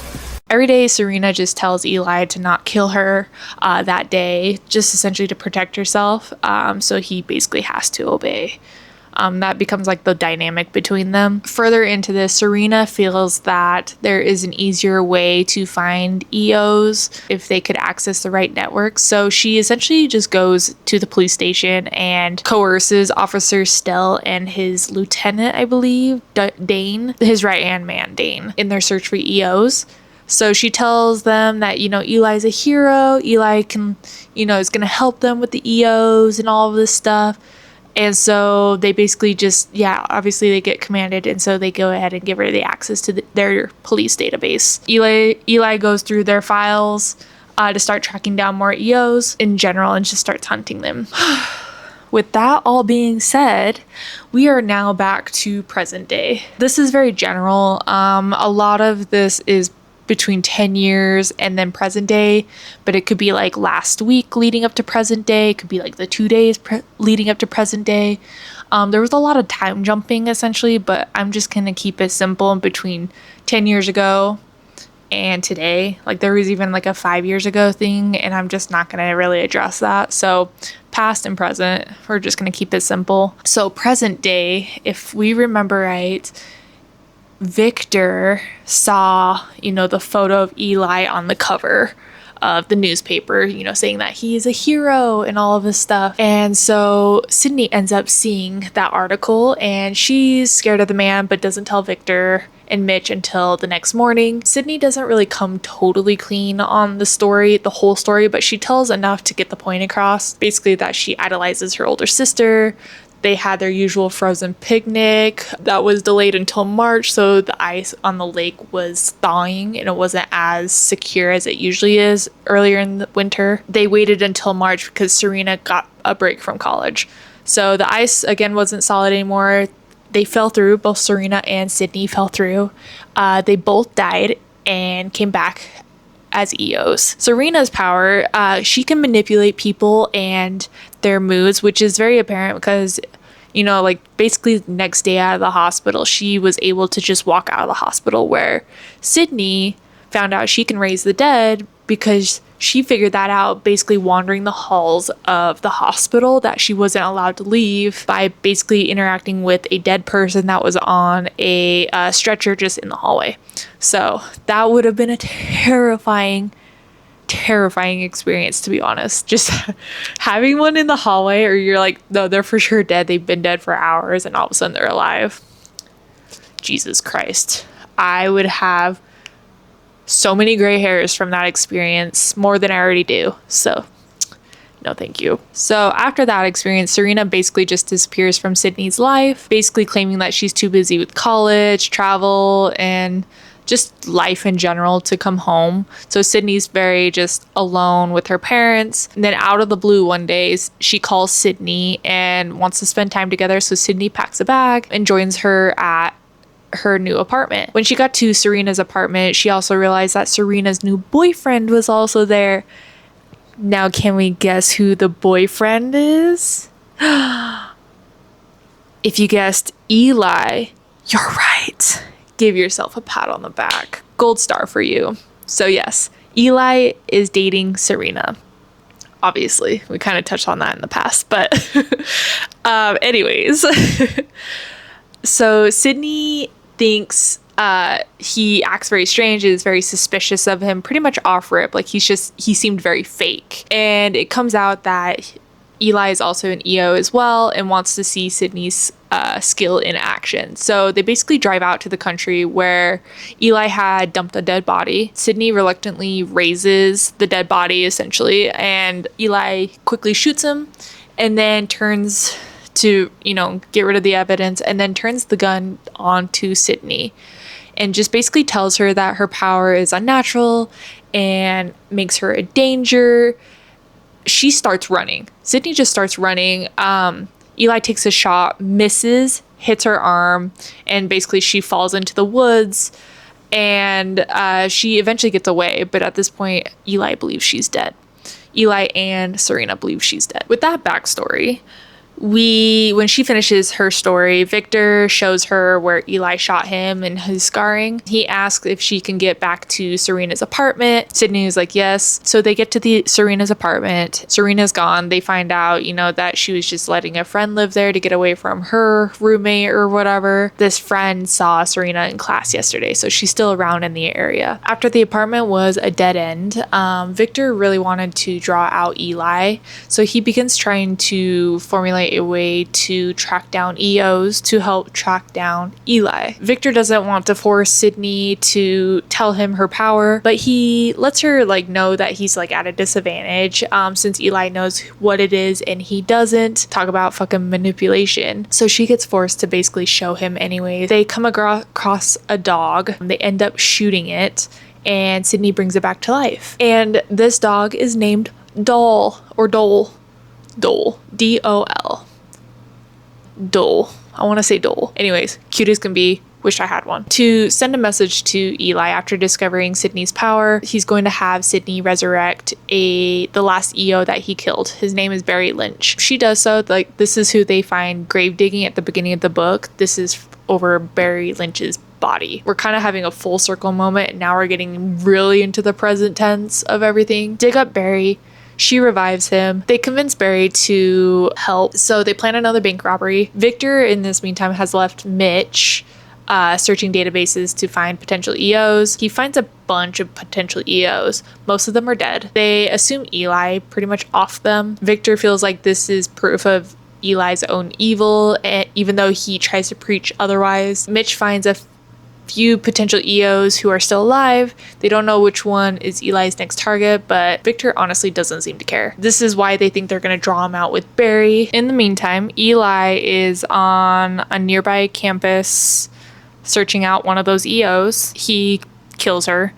Every day, Serena just tells Eli to not kill her that day, just essentially to protect herself. So he basically has to obey. That becomes like the dynamic between them. Further into this, Serena feels that there is an easier way to find EOs if they could access the right network. So she essentially just goes to the police station and coerces Officer Stell and his lieutenant, I believe, Dane, his right-hand man, Dane, in their search for EOs. So she tells them that, you know, Eli's a hero. Eli can, you know, is going to help them with the EOs and all of this stuff. And so they basically just, obviously they get commanded. And so they go ahead and give her the access to their police database. Eli goes through their files to start tracking down more EOs in general and just starts hunting them. With that all being said, we are now back to present day. This is very general. A lot of this is between 10 years and then present day, but it could be like last week leading up to present day. It could be like the 2 days leading up to present day. There was a lot of time jumping essentially, but I'm just gonna keep it simple in between 10 years ago and today. Like there was even like a 5 years ago thing, and I'm just not gonna really address that. So past and present, we're just gonna keep it simple. So present day, if we remember right, Victor saw, you know, the photo of Eli on the cover of the newspaper, you know, saying that he is a hero and all of this stuff. And so Sydney ends up seeing that article, and she's scared of the man, but doesn't tell Victor and Mitch until the next morning. Sydney doesn't really come totally clean on the whole story, but she tells enough to get the point across. Basically that she idolizes her older sister. They had their usual frozen picnic that was delayed until March, so the ice on the lake was thawing and it wasn't as secure as it usually is earlier in the winter. They waited until March because Serena got a break from college. So the ice again wasn't solid anymore. They fell through, both Serena and Sydney fell through. They both died and came back as EOs. Serena's power, she can manipulate people and their moods, which is very apparent because, you know, like basically the next day out of the hospital, she was able to just walk out of the hospital, where Sydney found out she can raise the dead because she figured that out basically wandering the halls of the hospital that she wasn't allowed to leave by basically interacting with a dead person that was on a stretcher just in the hallway. So that would have been a terrifying experience, to be honest. Just having one in the hallway, or you're like, no, they're for sure dead. They've been dead for hours and all of a sudden they're alive. Jesus Christ. I would have so many gray hairs from that experience, more than I already do. So no, thank you. So after that experience, Serena basically just disappears from Sydney's life, basically claiming that she's too busy with college, travel, and just life in general to come home. So Sydney's very just alone with her parents. And then out of the blue one day, she calls Sydney and wants to spend time together. So Sydney packs a bag and joins her at her new apartment. When she got to Serena's apartment, she also realized that Serena's new boyfriend was also there. Now, can we guess who the boyfriend is? If you guessed Eli, you're right. Give yourself a pat on the back. Gold star for you. So yes, Eli is dating Serena. Obviously, we kind of touched on that in the past, but anyways. So Sydney thinks he acts very strange, is very suspicious of him, pretty much off rip. Like he seemed very fake. And it comes out that Eli is also an EO as well and wants to see Sydney's skill in action. So they basically drive out to the country where Eli had dumped a dead body. Sydney reluctantly raises the dead body essentially, and Eli quickly shoots him and then turns to, get rid of the evidence, and then turns the gun onto Sydney and just basically tells her that her power is unnatural and makes her a danger. She starts running. Sydney just starts running. Eli takes a shot, misses, hits her arm, and basically she falls into the woods, and she eventually gets away. But at this point, Eli believes she's dead. Eli and Serena believe she's dead. With that backstory, when she finishes her story, Victor shows her where Eli shot him and his scarring. He asks if she can get back to Serena's apartment. Sydney is like, yes. So they get to Serena's apartment. Serena's gone. They find out, that she was just letting a friend live there to get away from her roommate or whatever. This friend saw Serena in class yesterday, so she's still around in the area. After the apartment was a dead end, Victor really wanted to draw out Eli. So he begins trying to formulate a way to track down EOs to help track down Eli. Victor doesn't want to force Sydney to tell him her power, but he lets her know that he's at a disadvantage since Eli knows what it is and he doesn't. Talk about fucking manipulation. So she gets forced to basically show him anyway. They come across a dog. They end up shooting it, and Sydney brings it back to life. And this dog is named Dole, or Dole. Dole. D-O-L. Dole. I want to say Dole. Anyways, cute as can be. Wish I had one. To send a message to Eli after discovering Sydney's power, he's going to have Sydney resurrect the last EO that he killed. His name is Barry Lynch. She does so. This is who they find grave digging at the beginning of the book. This is over Barry Lynch's body. We're kind of having a full circle moment, and now we're getting really into the present tense of everything. Dig up Barry. She revives him. They convince Barry to help, so they plan another bank robbery. Victor, in this meantime, has left Mitch searching databases to find potential EOs. He finds a bunch of potential EOs. Most of them are dead. They assume Eli pretty much off them. Victor feels like this is proof of Eli's own evil, even though he tries to preach otherwise. Mitch finds a few potential EOs who are still alive. They don't know which one is Eli's next target, but Victor honestly doesn't seem to care. This is why they think they're going to draw him out with Barry. In the meantime, Eli is on a nearby campus searching out one of those EOs. He kills her.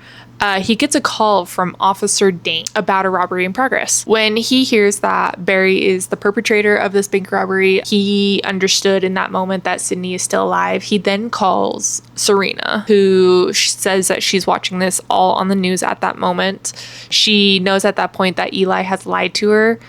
He gets a call from Officer Dane about a robbery in progress. When he hears that Barry is the perpetrator of this bank robbery, he understood in that moment that Sydney is still alive. He then calls Serena, who says that she's watching this all on the news at that moment. She knows at that point that Eli has lied to her,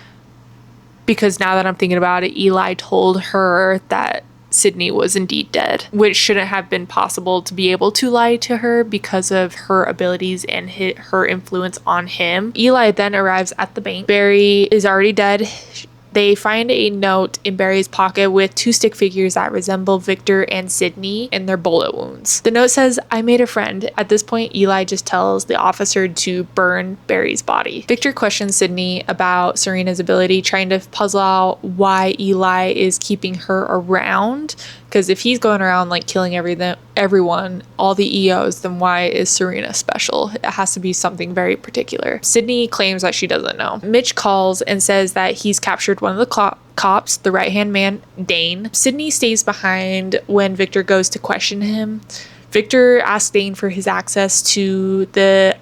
because now that I'm thinking about it, Eli told her that Sydney was indeed dead, which shouldn't have been possible to be able to lie to her because of her abilities and her influence on him. Eli then arrives at the bank. Barry is already dead. They find a note in Barry's pocket with two stick figures that resemble Victor and Sydney and their bullet wounds. The note says, "I made a friend." At this point, Eli just tells the officer to burn Barry's body. Victor questions Sydney about Serena's ability, trying to puzzle out why Eli is keeping her around. Because if he's going around killing everyone, all the EOs, then why is Serena special? It has to be something very particular. Sydney claims that she doesn't know. Mitch calls and says that he's captured one of the cops, the right-hand man, Dane. Sydney stays behind when Victor goes to question him. Victor asks Dane for his access to the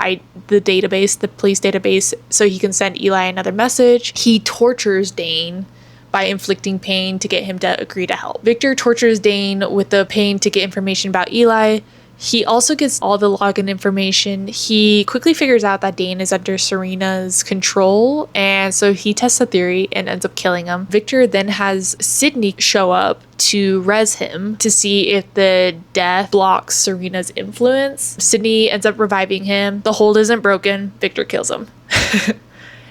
database, the police database, so he can send Eli another message. He tortures Dane by inflicting pain to get him to agree to help. Victor tortures Dane with the pain to get information about Eli. He also gets all the login information. He quickly figures out that Dane is under Serena's control, and so he tests a theory and ends up killing him. Victor then has Sydney show up to res him to see if the death blocks Serena's influence. Sydney ends up reviving him. The hold isn't broken. Victor kills him.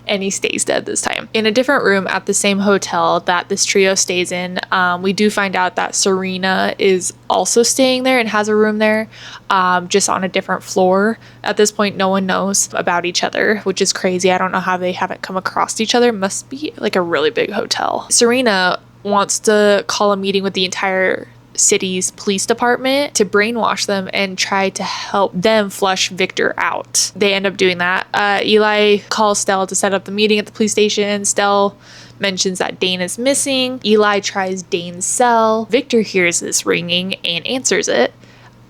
And he stays dead this time. In a different room at the same hotel that this trio stays in, we do find out that Serena is also staying there and has a room there, just on a different floor. At this point, no one knows about each other, which is crazy. I don't know how they haven't come across each other. It must be like a really big hotel. Serena wants to call a meeting with the entire city's police department to brainwash them and try to help them flush Victor out. They end up doing that. Eli calls Stell to set up the meeting at the police station. Stell mentions that Dane is missing. Eli tries Dane's cell. Victor hears this ringing and answers it.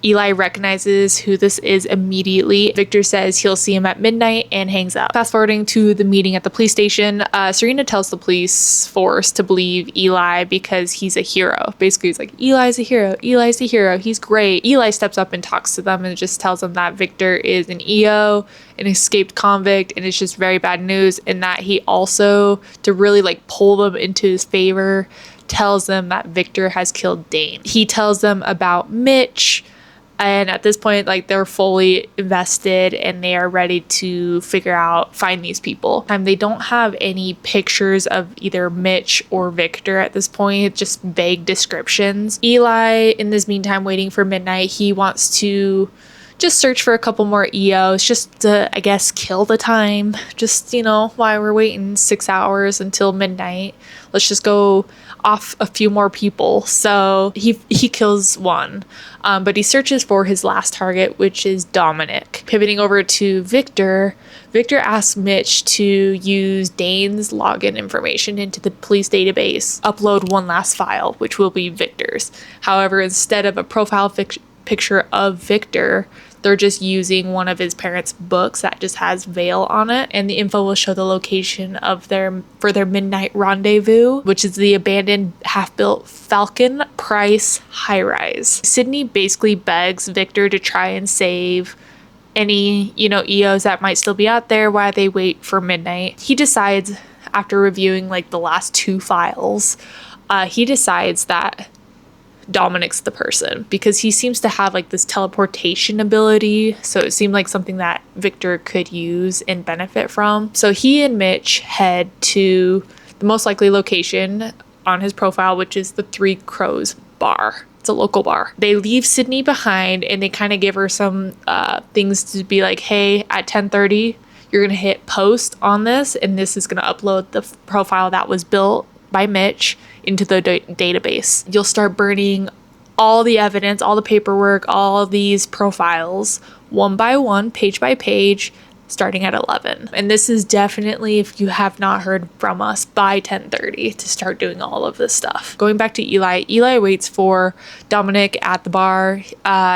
Eli recognizes who this is immediately. Victor says he'll see him at midnight and hangs up. Fast forwarding to the meeting at the police station, Serena tells the police force to believe Eli because he's a hero. Basically, he's like, Eli's a hero. Eli's a hero. He's great. Eli steps up and talks to them and just tells them that Victor is an EO, an escaped convict, and it's just very bad news. And that he also, to really like pull them into his favor, tells them that Victor has killed Dane. He tells them about Mitch. And at this point, like, they're fully invested and they are ready to find these people. They don't have any pictures of either Mitch or Victor at this point, just vague descriptions. Eli, in this meantime, waiting for midnight, he wants to just search for a couple more EOs just to, I guess, kill the time. Just, while we're waiting 6 hours until midnight, let's just go off a few more people. So he kills one, but he searches for his last target, which is Dominic. Pivoting over to Victor asks Mitch to use Dane's login information into the police database, upload one last file, which will be Victor's. However, instead of a profile picture of Victor, they're just using one of his parents' books that just has Vale on it, and the info will show the location of their midnight rendezvous, which is the abandoned half-built Falcon Price high-rise. Sydney basically begs Victor to try and save any, EOs that might still be out there while they wait for midnight. He decides, after reviewing like the last 2 files, he decides that Dominic's the person because he seems to have like this teleportation ability, so it seemed like something that Victor could use and benefit from. So he and Mitch head to the most likely location on his profile, which is the Three Crows bar. It's a local bar. They leave Sydney behind and they kind of give her some things to be like, hey, at 10:30 you're gonna hit post on this, and this is gonna upload the profile that was built by Mitch into the database. You'll start burning all the evidence, all the paperwork, all these profiles, one by one, page by page, starting at 11. And this is definitely, if you have not heard from us, by 10:30 to start doing all of this stuff. Going back to Eli waits for Dominic at the bar.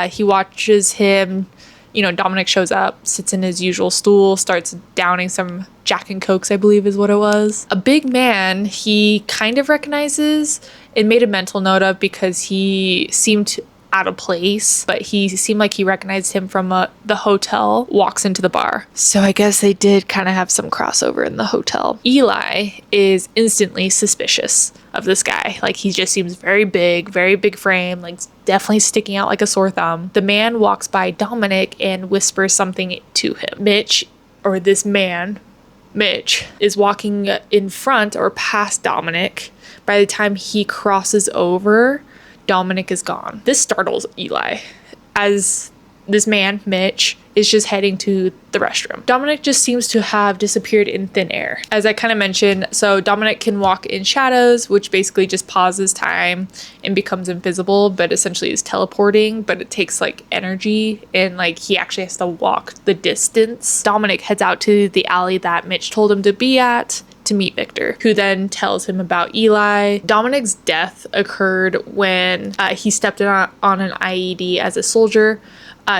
He watches him. Dominic shows up, sits in his usual stool, starts downing some Jack and Cokes, I believe is what it was. A big man he kind of recognizes and made a mental note of because he seemed out of place, but he seemed like he recognized him from the hotel, walks into the bar. So I guess they did kind of have some crossover in the hotel. Eli is instantly suspicious of this guy. Like, he just seems very big frame, like definitely sticking out like a sore thumb. The man walks by Dominic and whispers something to him. Mitch is walking in front or past Dominic. By the time he crosses over, Dominic is gone. This startles Eli, as this man, Mitch, is just heading to the restroom. Dominic just seems to have disappeared in thin air. As I kind of mentioned, so Dominic can walk in shadows, which basically just pauses time and becomes invisible, but essentially is teleporting, but it takes like energy and like he actually has to walk the distance. Dominic heads out to the alley that Mitch told him to be at to meet Victor, who then tells him about Eli. Dominic's death occurred when he stepped on an IED as a soldier.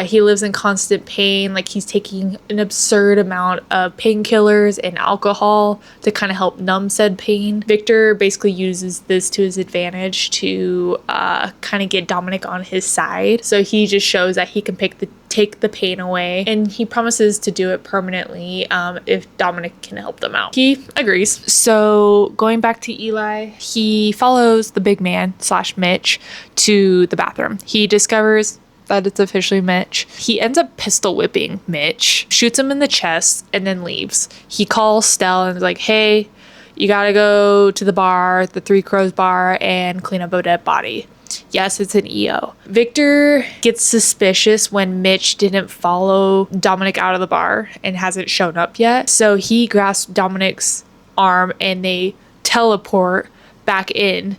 He lives in constant pain. Like, he's taking an absurd amount of painkillers and alcohol to kind of help numb said pain. Victor basically uses this to his advantage to kind of get Dominic on his side. So he just shows that he can take the pain away, and he promises to do it permanently if Dominic can help them out. He agrees. So going back to Eli, he follows the big man / Mitch to the bathroom. He discovers that it's officially Mitch. He ends up pistol whipping Mitch, shoots him in the chest, and then leaves. He calls Stell and is like, hey, you gotta go to the bar, the Three Crows bar, and clean up a dead body. Yes, it's an EO. Victor gets suspicious when Mitch didn't follow Dominic out of the bar and hasn't shown up yet. So he grasps Dominic's arm and they teleport back in.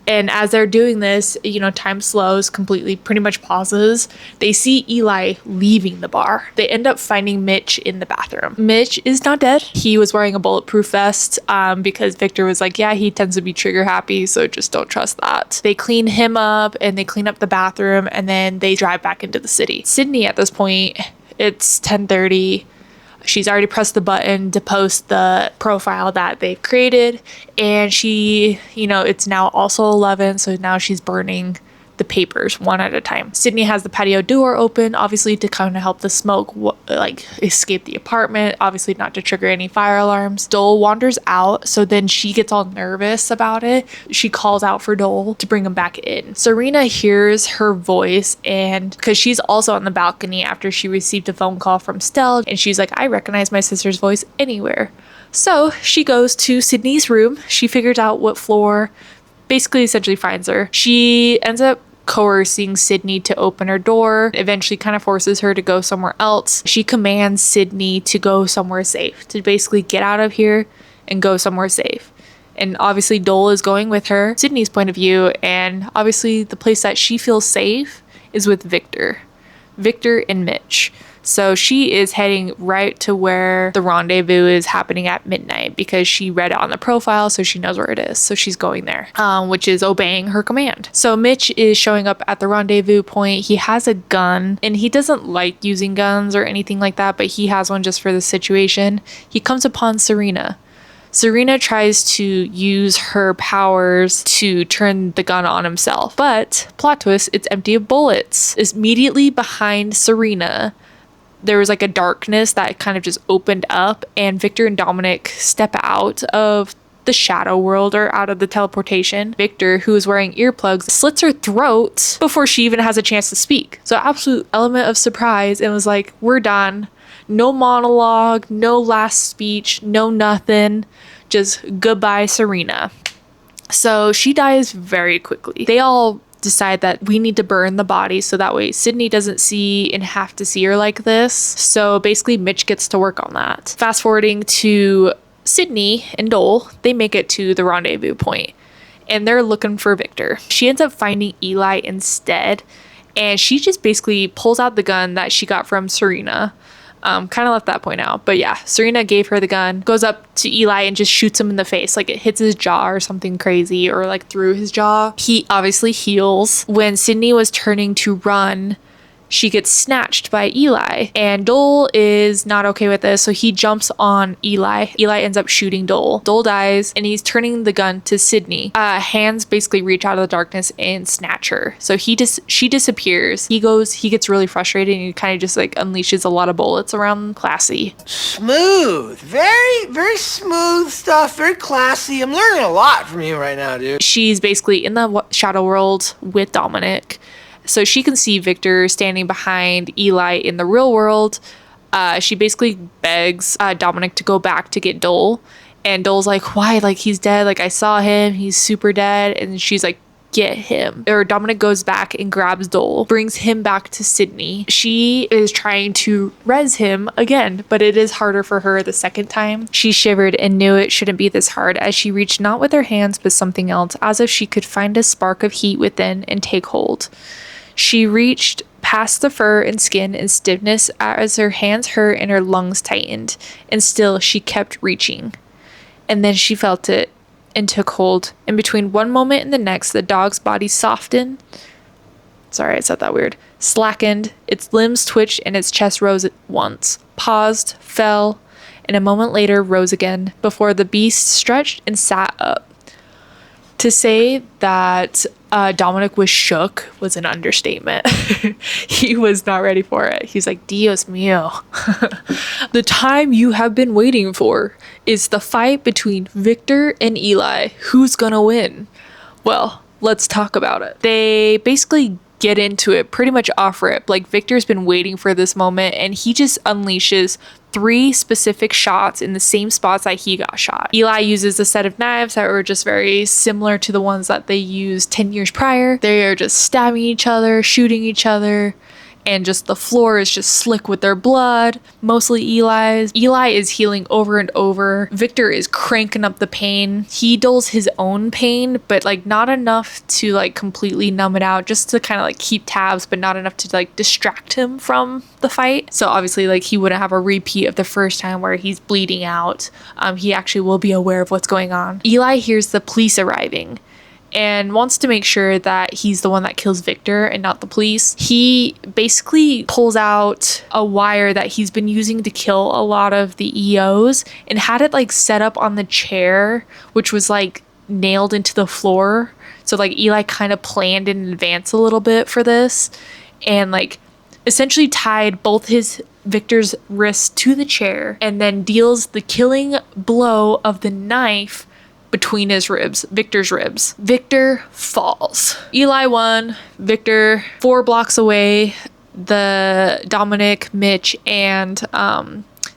And as they're doing this, time slows completely, pretty much pauses. They see Eli leaving the bar. They end up finding Mitch in the bathroom. Mitch is not dead. He was wearing a bulletproof vest because Victor was like, yeah, he tends to be trigger happy, so just don't trust that. They clean him up and they clean up the bathroom, and then they drive back into the city. Sydney, at this point, it's 10:30. She's already pressed the button to post the profile that they've created, and she, it's now also 11, so now she's burning the papers one at a time. Sydney has the patio door open, obviously to kind of help the smoke escape the apartment, obviously not to trigger any fire alarms. Dole wanders out, so then she gets all nervous about it. She calls out for Dole to bring him back in. Serena hears her voice, and because she's also on the balcony after she received a phone call from Stell, and she's like, I recognize my sister's voice anywhere. So she goes to Sydney's room. She figures out what floor, basically essentially finds her. She ends up coercing Sydney to open her door, eventually kind of forces her to go somewhere else. She commands Sydney to go somewhere safe, to basically get out of here and go somewhere safe. And obviously Dole is going with her, Sydney's point of view, and obviously the place that she feels safe is with Victor and Mitch. So she is heading right to where the rendezvous is happening at midnight because she read it on the profile, so she knows where it is. So she's going there, which is obeying her command. So Mitch is showing up at the rendezvous point. He has a gun, and he doesn't like using guns or anything like that, but he has one just for the situation. He comes upon Serena. Serena tries to use her powers to turn the gun on himself, but plot twist, it's empty of bullets. Immediately behind Serena, there was like a darkness that kind of just opened up, and Victor and Dominic step out of the shadow world or out of the teleportation. Victor, who is wearing earplugs, slits her throat before she even has a chance to speak. So absolute element of surprise, and was like, we're done. No monologue, no last speech, no nothing. Just goodbye, Serena. So she dies very quickly. They all decide that we need to burn the body so that way Sydney doesn't see and have to see her like this. So basically Mitch gets to work on that. Fast forwarding to Sydney and Dole, they make it to the rendezvous point and they're looking for Victor. She ends up finding Eli instead, and she just basically pulls out the gun that she got from Serena. Kind of left that point out, but yeah, Serena gave her the gun, goes up to Eli and just shoots him in the face. Like, it hits his jaw or something crazy, or like through his jaw. He obviously heals. When Sydney was turning to run, she gets snatched by Eli, and Dole is not okay with this, so he jumps on Eli. Eli ends up shooting Dole. Dole dies, and he's turning the gun to Sydney. Hands basically reach out of the darkness and snatch her. So she disappears. He gets really frustrated, and he kind of just like unleashes a lot of bullets around. Classy. Smooth. Very, very smooth stuff. Very classy. I'm learning a lot from you right now, dude. She's basically in the shadow world with Dominic. So she can see Victor standing behind Eli in the real world. She basically begs Dominic to go back to get Dole. And Dole's like, why? Like, he's dead. Like, I saw him. He's super dead. And she's like, get him. Or Dominic goes back and grabs Dole, brings him back to Sydney. She is trying to res him again, but it is harder for her the second time. She shivered and knew it shouldn't be this hard as she reached not with her hands, but something else, as if she could find a spark of heat within and take hold. She reached past the fur and skin and stiffness as her hands hurt and her lungs tightened, and still she kept reaching. And then she felt it and took hold, and between one moment and the next, the dog's body softened Sorry, I said that weird. Slackened, its limbs twitched and its chest rose at once, paused, fell, and a moment later rose again before the beast stretched and sat up. To say that Dominic was shook was an understatement. He was not ready for it. He's like, Dios mío. The time you have been waiting for is the fight between Victor and Eli. Who's gonna win? Well, let's talk about it. They basically get into it pretty much off rip. Like, Victor's been waiting for this moment and he just unleashes 3 specific shots in the same spots that he got shot. Eli uses a set of knives that were just very similar to the ones that they used 10 years prior. They are just stabbing each other, shooting each other, and just the floor is just slick with their blood, mostly Eli's. Eli is healing over and over. Victor is cranking up the pain. He doles his own pain, but like not enough to like completely numb it out, just to kind of like keep tabs, but not enough to like distract him from the fight. So obviously like he wouldn't have a repeat of the first time where he's bleeding out. He actually will be aware of what's going on. Eli hears the police arriving and wants to make sure that he's the one that kills Victor and not the police. He basically pulls out a wire that he's been using to kill a lot of the EOs and had it like set up on the chair, which was like nailed into the floor. So like Eli kind of planned in advance a little bit for this and like essentially tied both his Victor's wrists to the chair and then deals the killing blow of the knife between his ribs, Victor's ribs. Victor falls. Eli won. Victor, 4 blocks away, the Dominic, Mitch, and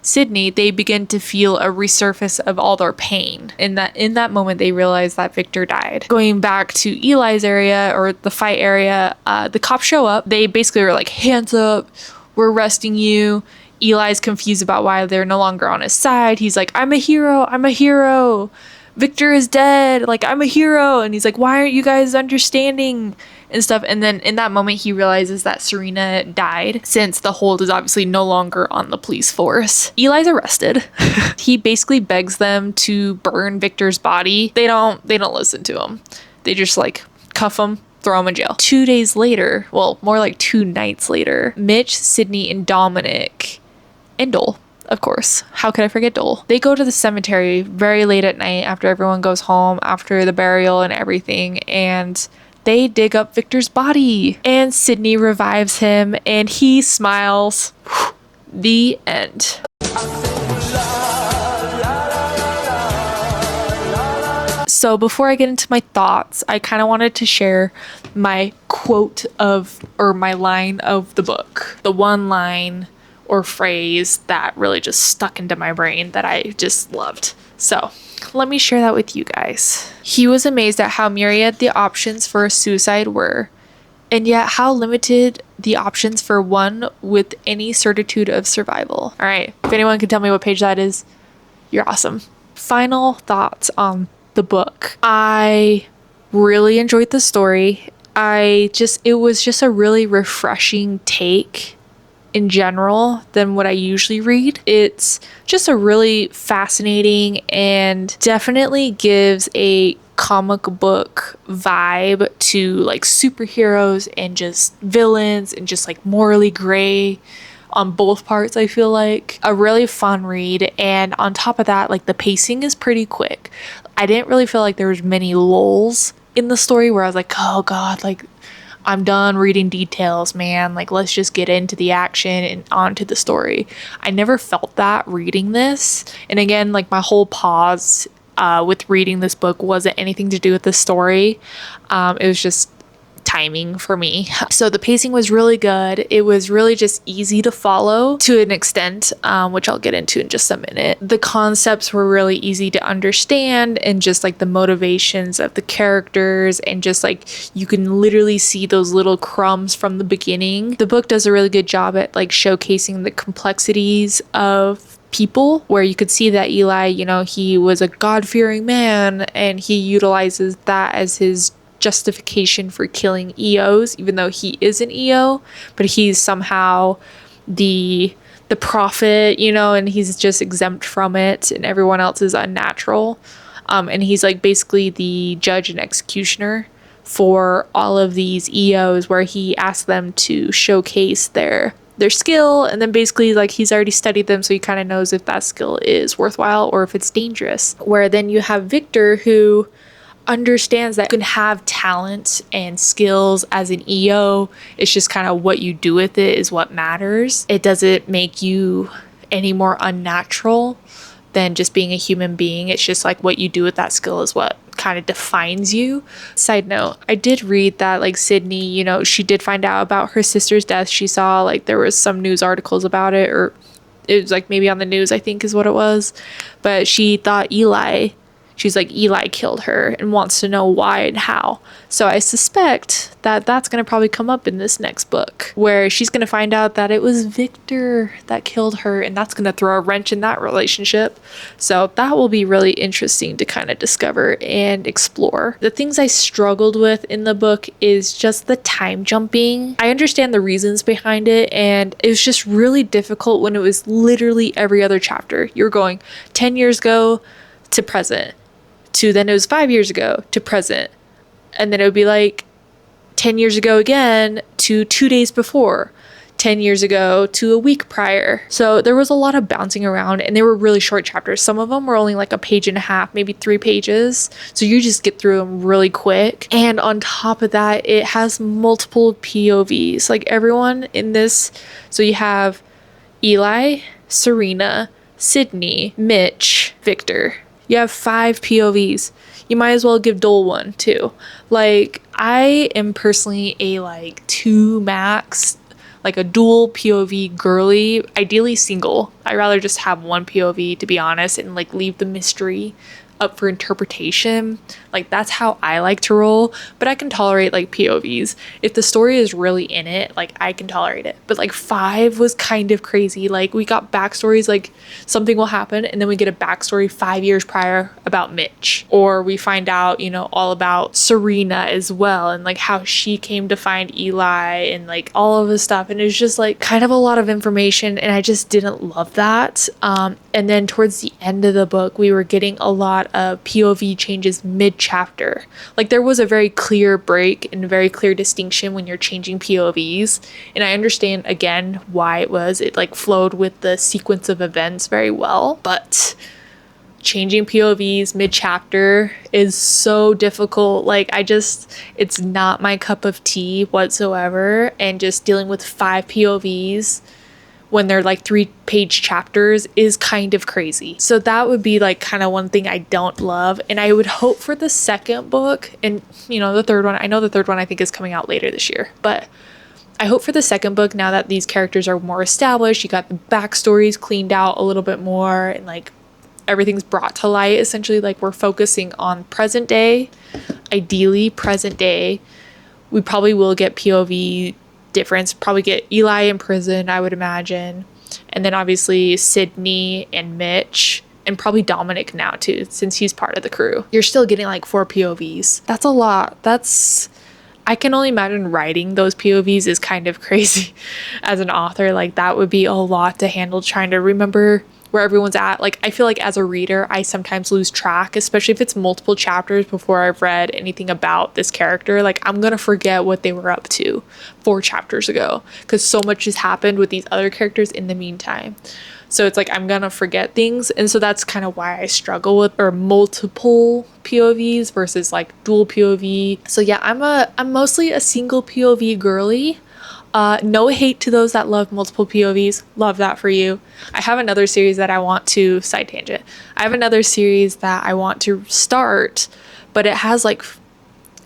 Sydney, they begin to feel a resurface of all their pain. In that moment, they realize that Victor died. Going back to Eli's area or the fight area, the cops show up. They basically are like, hands up, we're arresting you. Eli's confused about why they're no longer on his side. He's like, I'm a hero, I'm a hero. Victor is dead, like I'm a hero. And he's like, why aren't you guys understanding and stuff? And then in that moment he realizes that Serena died, since the hold is obviously no longer on the police force. Eli's arrested. He basically begs them to burn Victor's body. They don't listen to him. They just like cuff him, throw him in jail. 2 days later, well, more like 2 nights later, Mitch, Sydney, and Dominic, and Dole, of course, how could I forget Dole? They go to the cemetery very late at night after everyone goes home, after the burial and everything, and they dig up Victor's body. And Sydney revives him and he smiles. The end. So before I get into my thoughts, I kind of wanted to share my quote of, or my line of the book. The one line or phrase that really just stuck into my brain that I just loved. So let me share that with you guys. He was amazed at how myriad the options for a suicide were, and yet how limited the options for one with any certitude of survival. All right, if anyone can tell me what page that is, you're awesome. Final thoughts on the book. I really enjoyed the story. It was just a really refreshing take in general than what I usually read. It's just a really fascinating and definitely gives a comic book vibe to like superheroes and just villains and just like morally gray on both parts. I feel like a really fun read, and on top of that, like the pacing is pretty quick. I didn't really feel like there was many lulls in the story where I was like, oh god, like I'm done reading details, man. Like, let's just get into the action and onto the story. I never felt that reading this. And again, like my whole pause with reading this book wasn't anything to do with the story. It was just timing for me. So the pacing was really good. It was really just easy to follow to an extent, which I'll get into in just a minute. The concepts were really easy to understand, and just like the motivations of the characters, and just like you can literally see those little crumbs from the beginning. The book does a really good job at like showcasing the complexities of people, where you could see that Eli, you know, he was a God-fearing man and he utilizes that as his justification for killing EOs, even though he is an EO, but he's somehow the prophet, you know, and he's just exempt from it, and everyone else is unnatural. And he's like basically the judge and executioner for all of these EOs where he asked them to showcase their skill, and then basically like he's already studied them, so he kind of knows if that skill is worthwhile or if it's dangerous. Where then you have Victor, who understands that you can have talent and skills as an EO. It's just kind of what you do with it is what matters. It doesn't make you any more unnatural than just being a human being. It's just like what you do with that skill is what kind of defines you. Side note, I did read that like Sydney, you know, she did find out about her sister's death. She saw like there was some news articles about it, or it was like maybe on the news, I think is what it was. But she thought she's like, Eli killed her and wants to know why and how. So I suspect that that's going to probably come up in this next book, where she's going to find out that it was Victor that killed her, and that's going to throw a wrench in that relationship. So that will be really interesting to kind of discover and explore. The things I struggled with in the book is just the time jumping. I understand the reasons behind it, and it was just really difficult when it was literally every other chapter. You're going 10 years ago to present, to then it was 5 years ago to present, and then it would be like 10 years ago again to 2 days before, 10 years ago to a week prior. So there was a lot of bouncing around, and they were really short chapters. Some of them were only like a page and a half, maybe 3 pages. So you just get through them really quick. And on top of that, it has multiple POVs. Like everyone in this, so you have Eli, Serena, Sydney, Mitch, Victor. You have 5 POVs. You might as well give Dole one too. Like, I am personally a like 2 max, like a dual POV girly, ideally single. I'd rather just have one POV, to be honest, and like leave the mystery up for interpretation. Like that's how I like to roll, but I can tolerate like POVs. If the story is really in it, like I can tolerate it. But like 5 was kind of crazy. Like we got backstories, like something will happen and then we get a backstory 5 years prior about Mitch, or we find out, you know, all about Serena as well, and like how she came to find Eli and like all of this stuff. And it was just like kind of a lot of information, and I just didn't love that. And then towards the end of the book, we were getting a lot of POV changes mid-chapter. Like there was a very clear break and a very clear distinction when you're changing POVs. And I understand again why it like flowed with the sequence of events very well. But changing POVs mid-chapter is so difficult. Like it's not my cup of tea whatsoever. And just dealing with 5 POVs when they're like 3-page chapters is kind of crazy. So that would be like kind of one thing I don't love. And I would hope for the second book, and you know, the third one, I know the third one I think is coming out later this year, but I hope for the second book, now that these characters are more established, you got the backstories cleaned out a little bit more, and like everything's brought to light essentially. Like we're focusing on present day, ideally present day. We probably will get POV difference, probably get Eli in prison, I would imagine, and then obviously Sydney and Mitch, and probably Dominic now too, since he's part of the crew. You're still getting like 4 POVs. That's a lot. I can only imagine writing those POVs is kind of crazy as an author. Like that would be a lot to handle, trying to remember where everyone's at. Like I feel like as a reader, I sometimes lose track, especially if it's multiple chapters before I've read anything about this character. Like I'm gonna forget what they were up to 4 chapters ago, because so much has happened with these other characters in the meantime. So it's like I'm gonna forget things, and so that's kind of why I struggle with or multiple POVs versus like dual POV. So yeah, I'm mostly a single POV girly. No hate to those that love multiple POVs. Love that for you. I have another series that I want to, side tangent, I have another series that I want to start, but it has like,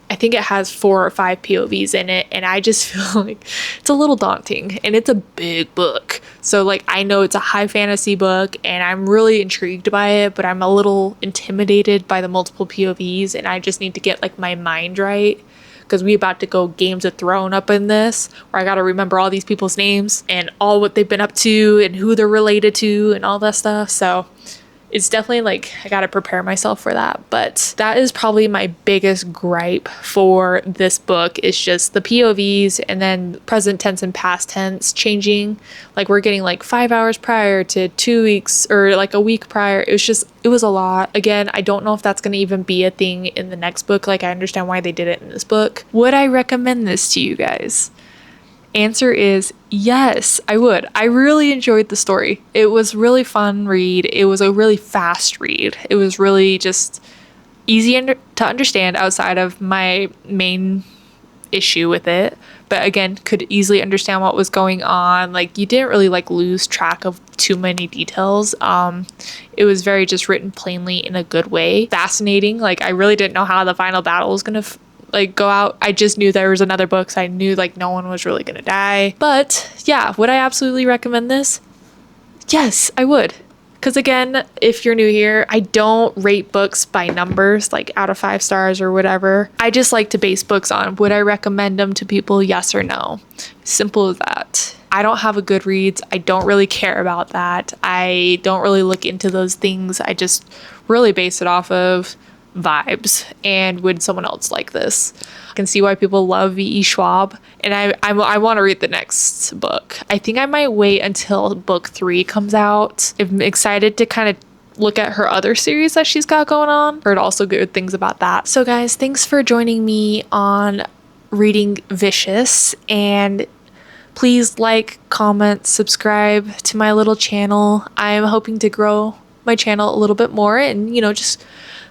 I think it has 4 or 5 POVs in it, and I just feel like it's a little daunting, and it's a big book. So like I know it's a high fantasy book and I'm really intrigued by it, but I'm a little intimidated by the multiple POVs, and I just need to get like my mind right, because we about to go Games of Thrones up in this, where I got to remember all these people's names and all what they've been up to and who they're related to and all that stuff. So it's definitely like I gotta prepare myself for that. But that is probably my biggest gripe for this book, is just the POVs and then present tense and past tense changing. Like we're getting like 5 hours prior to 2 weeks or like a week prior. It was a lot. Again, I don't know if that's gonna even be a thing in the next book. Like I understand why they did it in this book. Would I recommend this to you guys? Answer is yes, I would. I really enjoyed the story. It was really fun read. It was a really fast read. It was really just easy to understand outside of my main issue with it. But again, could easily understand what was going on. Like you didn't really like lose track of too many details. It was very just written plainly in a good way. Fascinating. Like I really didn't know how the final battle was gonna like go out. I just knew there was another book, so I knew like no one was really gonna die. But yeah, would I absolutely recommend this? Yes, I would. Because again, if you're new here, I don't rate books by numbers, like out of 5 stars or whatever. I just like to base books on, would I recommend them to people, yes or no? Simple as that. I don't have a Goodreads. I don't really care about that. I don't really look into those things. I just really base it off of vibes and would someone else like this. I can see why people love V.E. Schwab, and I want to read the next book. I think I might wait until book 3 comes out. I'm excited to kind of look at her other series that she's got going on. Heard also good things about that. So guys, thanks for joining me on reading Vicious, and please like, comment, subscribe to my little channel. I'm hoping to grow my channel a little bit more and, you know, just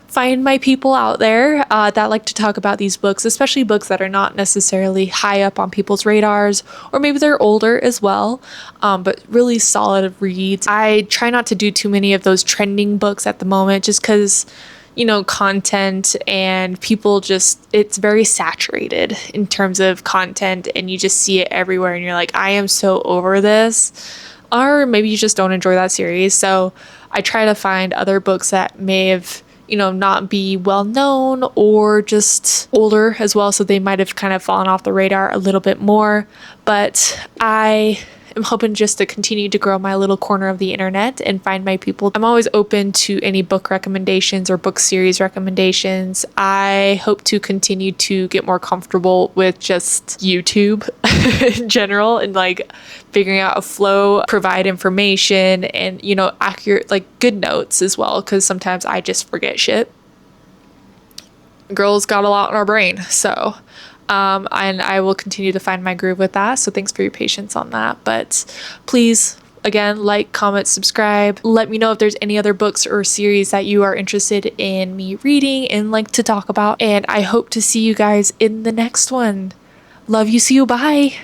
find my people out there that like to talk about these books, especially books that are not necessarily high up on people's radars, or maybe they're older as well, but really solid reads. I try not to do too many of those trending books at the moment, just because, you know, content and people just, it's very saturated in terms of content, and you just see it everywhere and you're like, I am so over this. Or maybe you just don't enjoy that series. So I try to find other books that may have, you know, not be well known or just older as well, so they might have kind of fallen off the radar a little bit more. But I am hoping just to continue to grow my little corner of the internet and find my people. I'm always open to any book recommendations or book series recommendations. I hope to continue to get more comfortable with just YouTube in general, and like figuring out a flow, provide information, and, you know, accurate, like good notes as well, because sometimes I just forget shit. Girls got a lot in our brain, so and I will continue to find my groove with that. So thanks for your patience on that. But please, again, like, comment, subscribe. Let me know if there's any other books or series that you are interested in me reading and like to talk about. And I hope to see you guys in the next one. Love you. See you. Bye.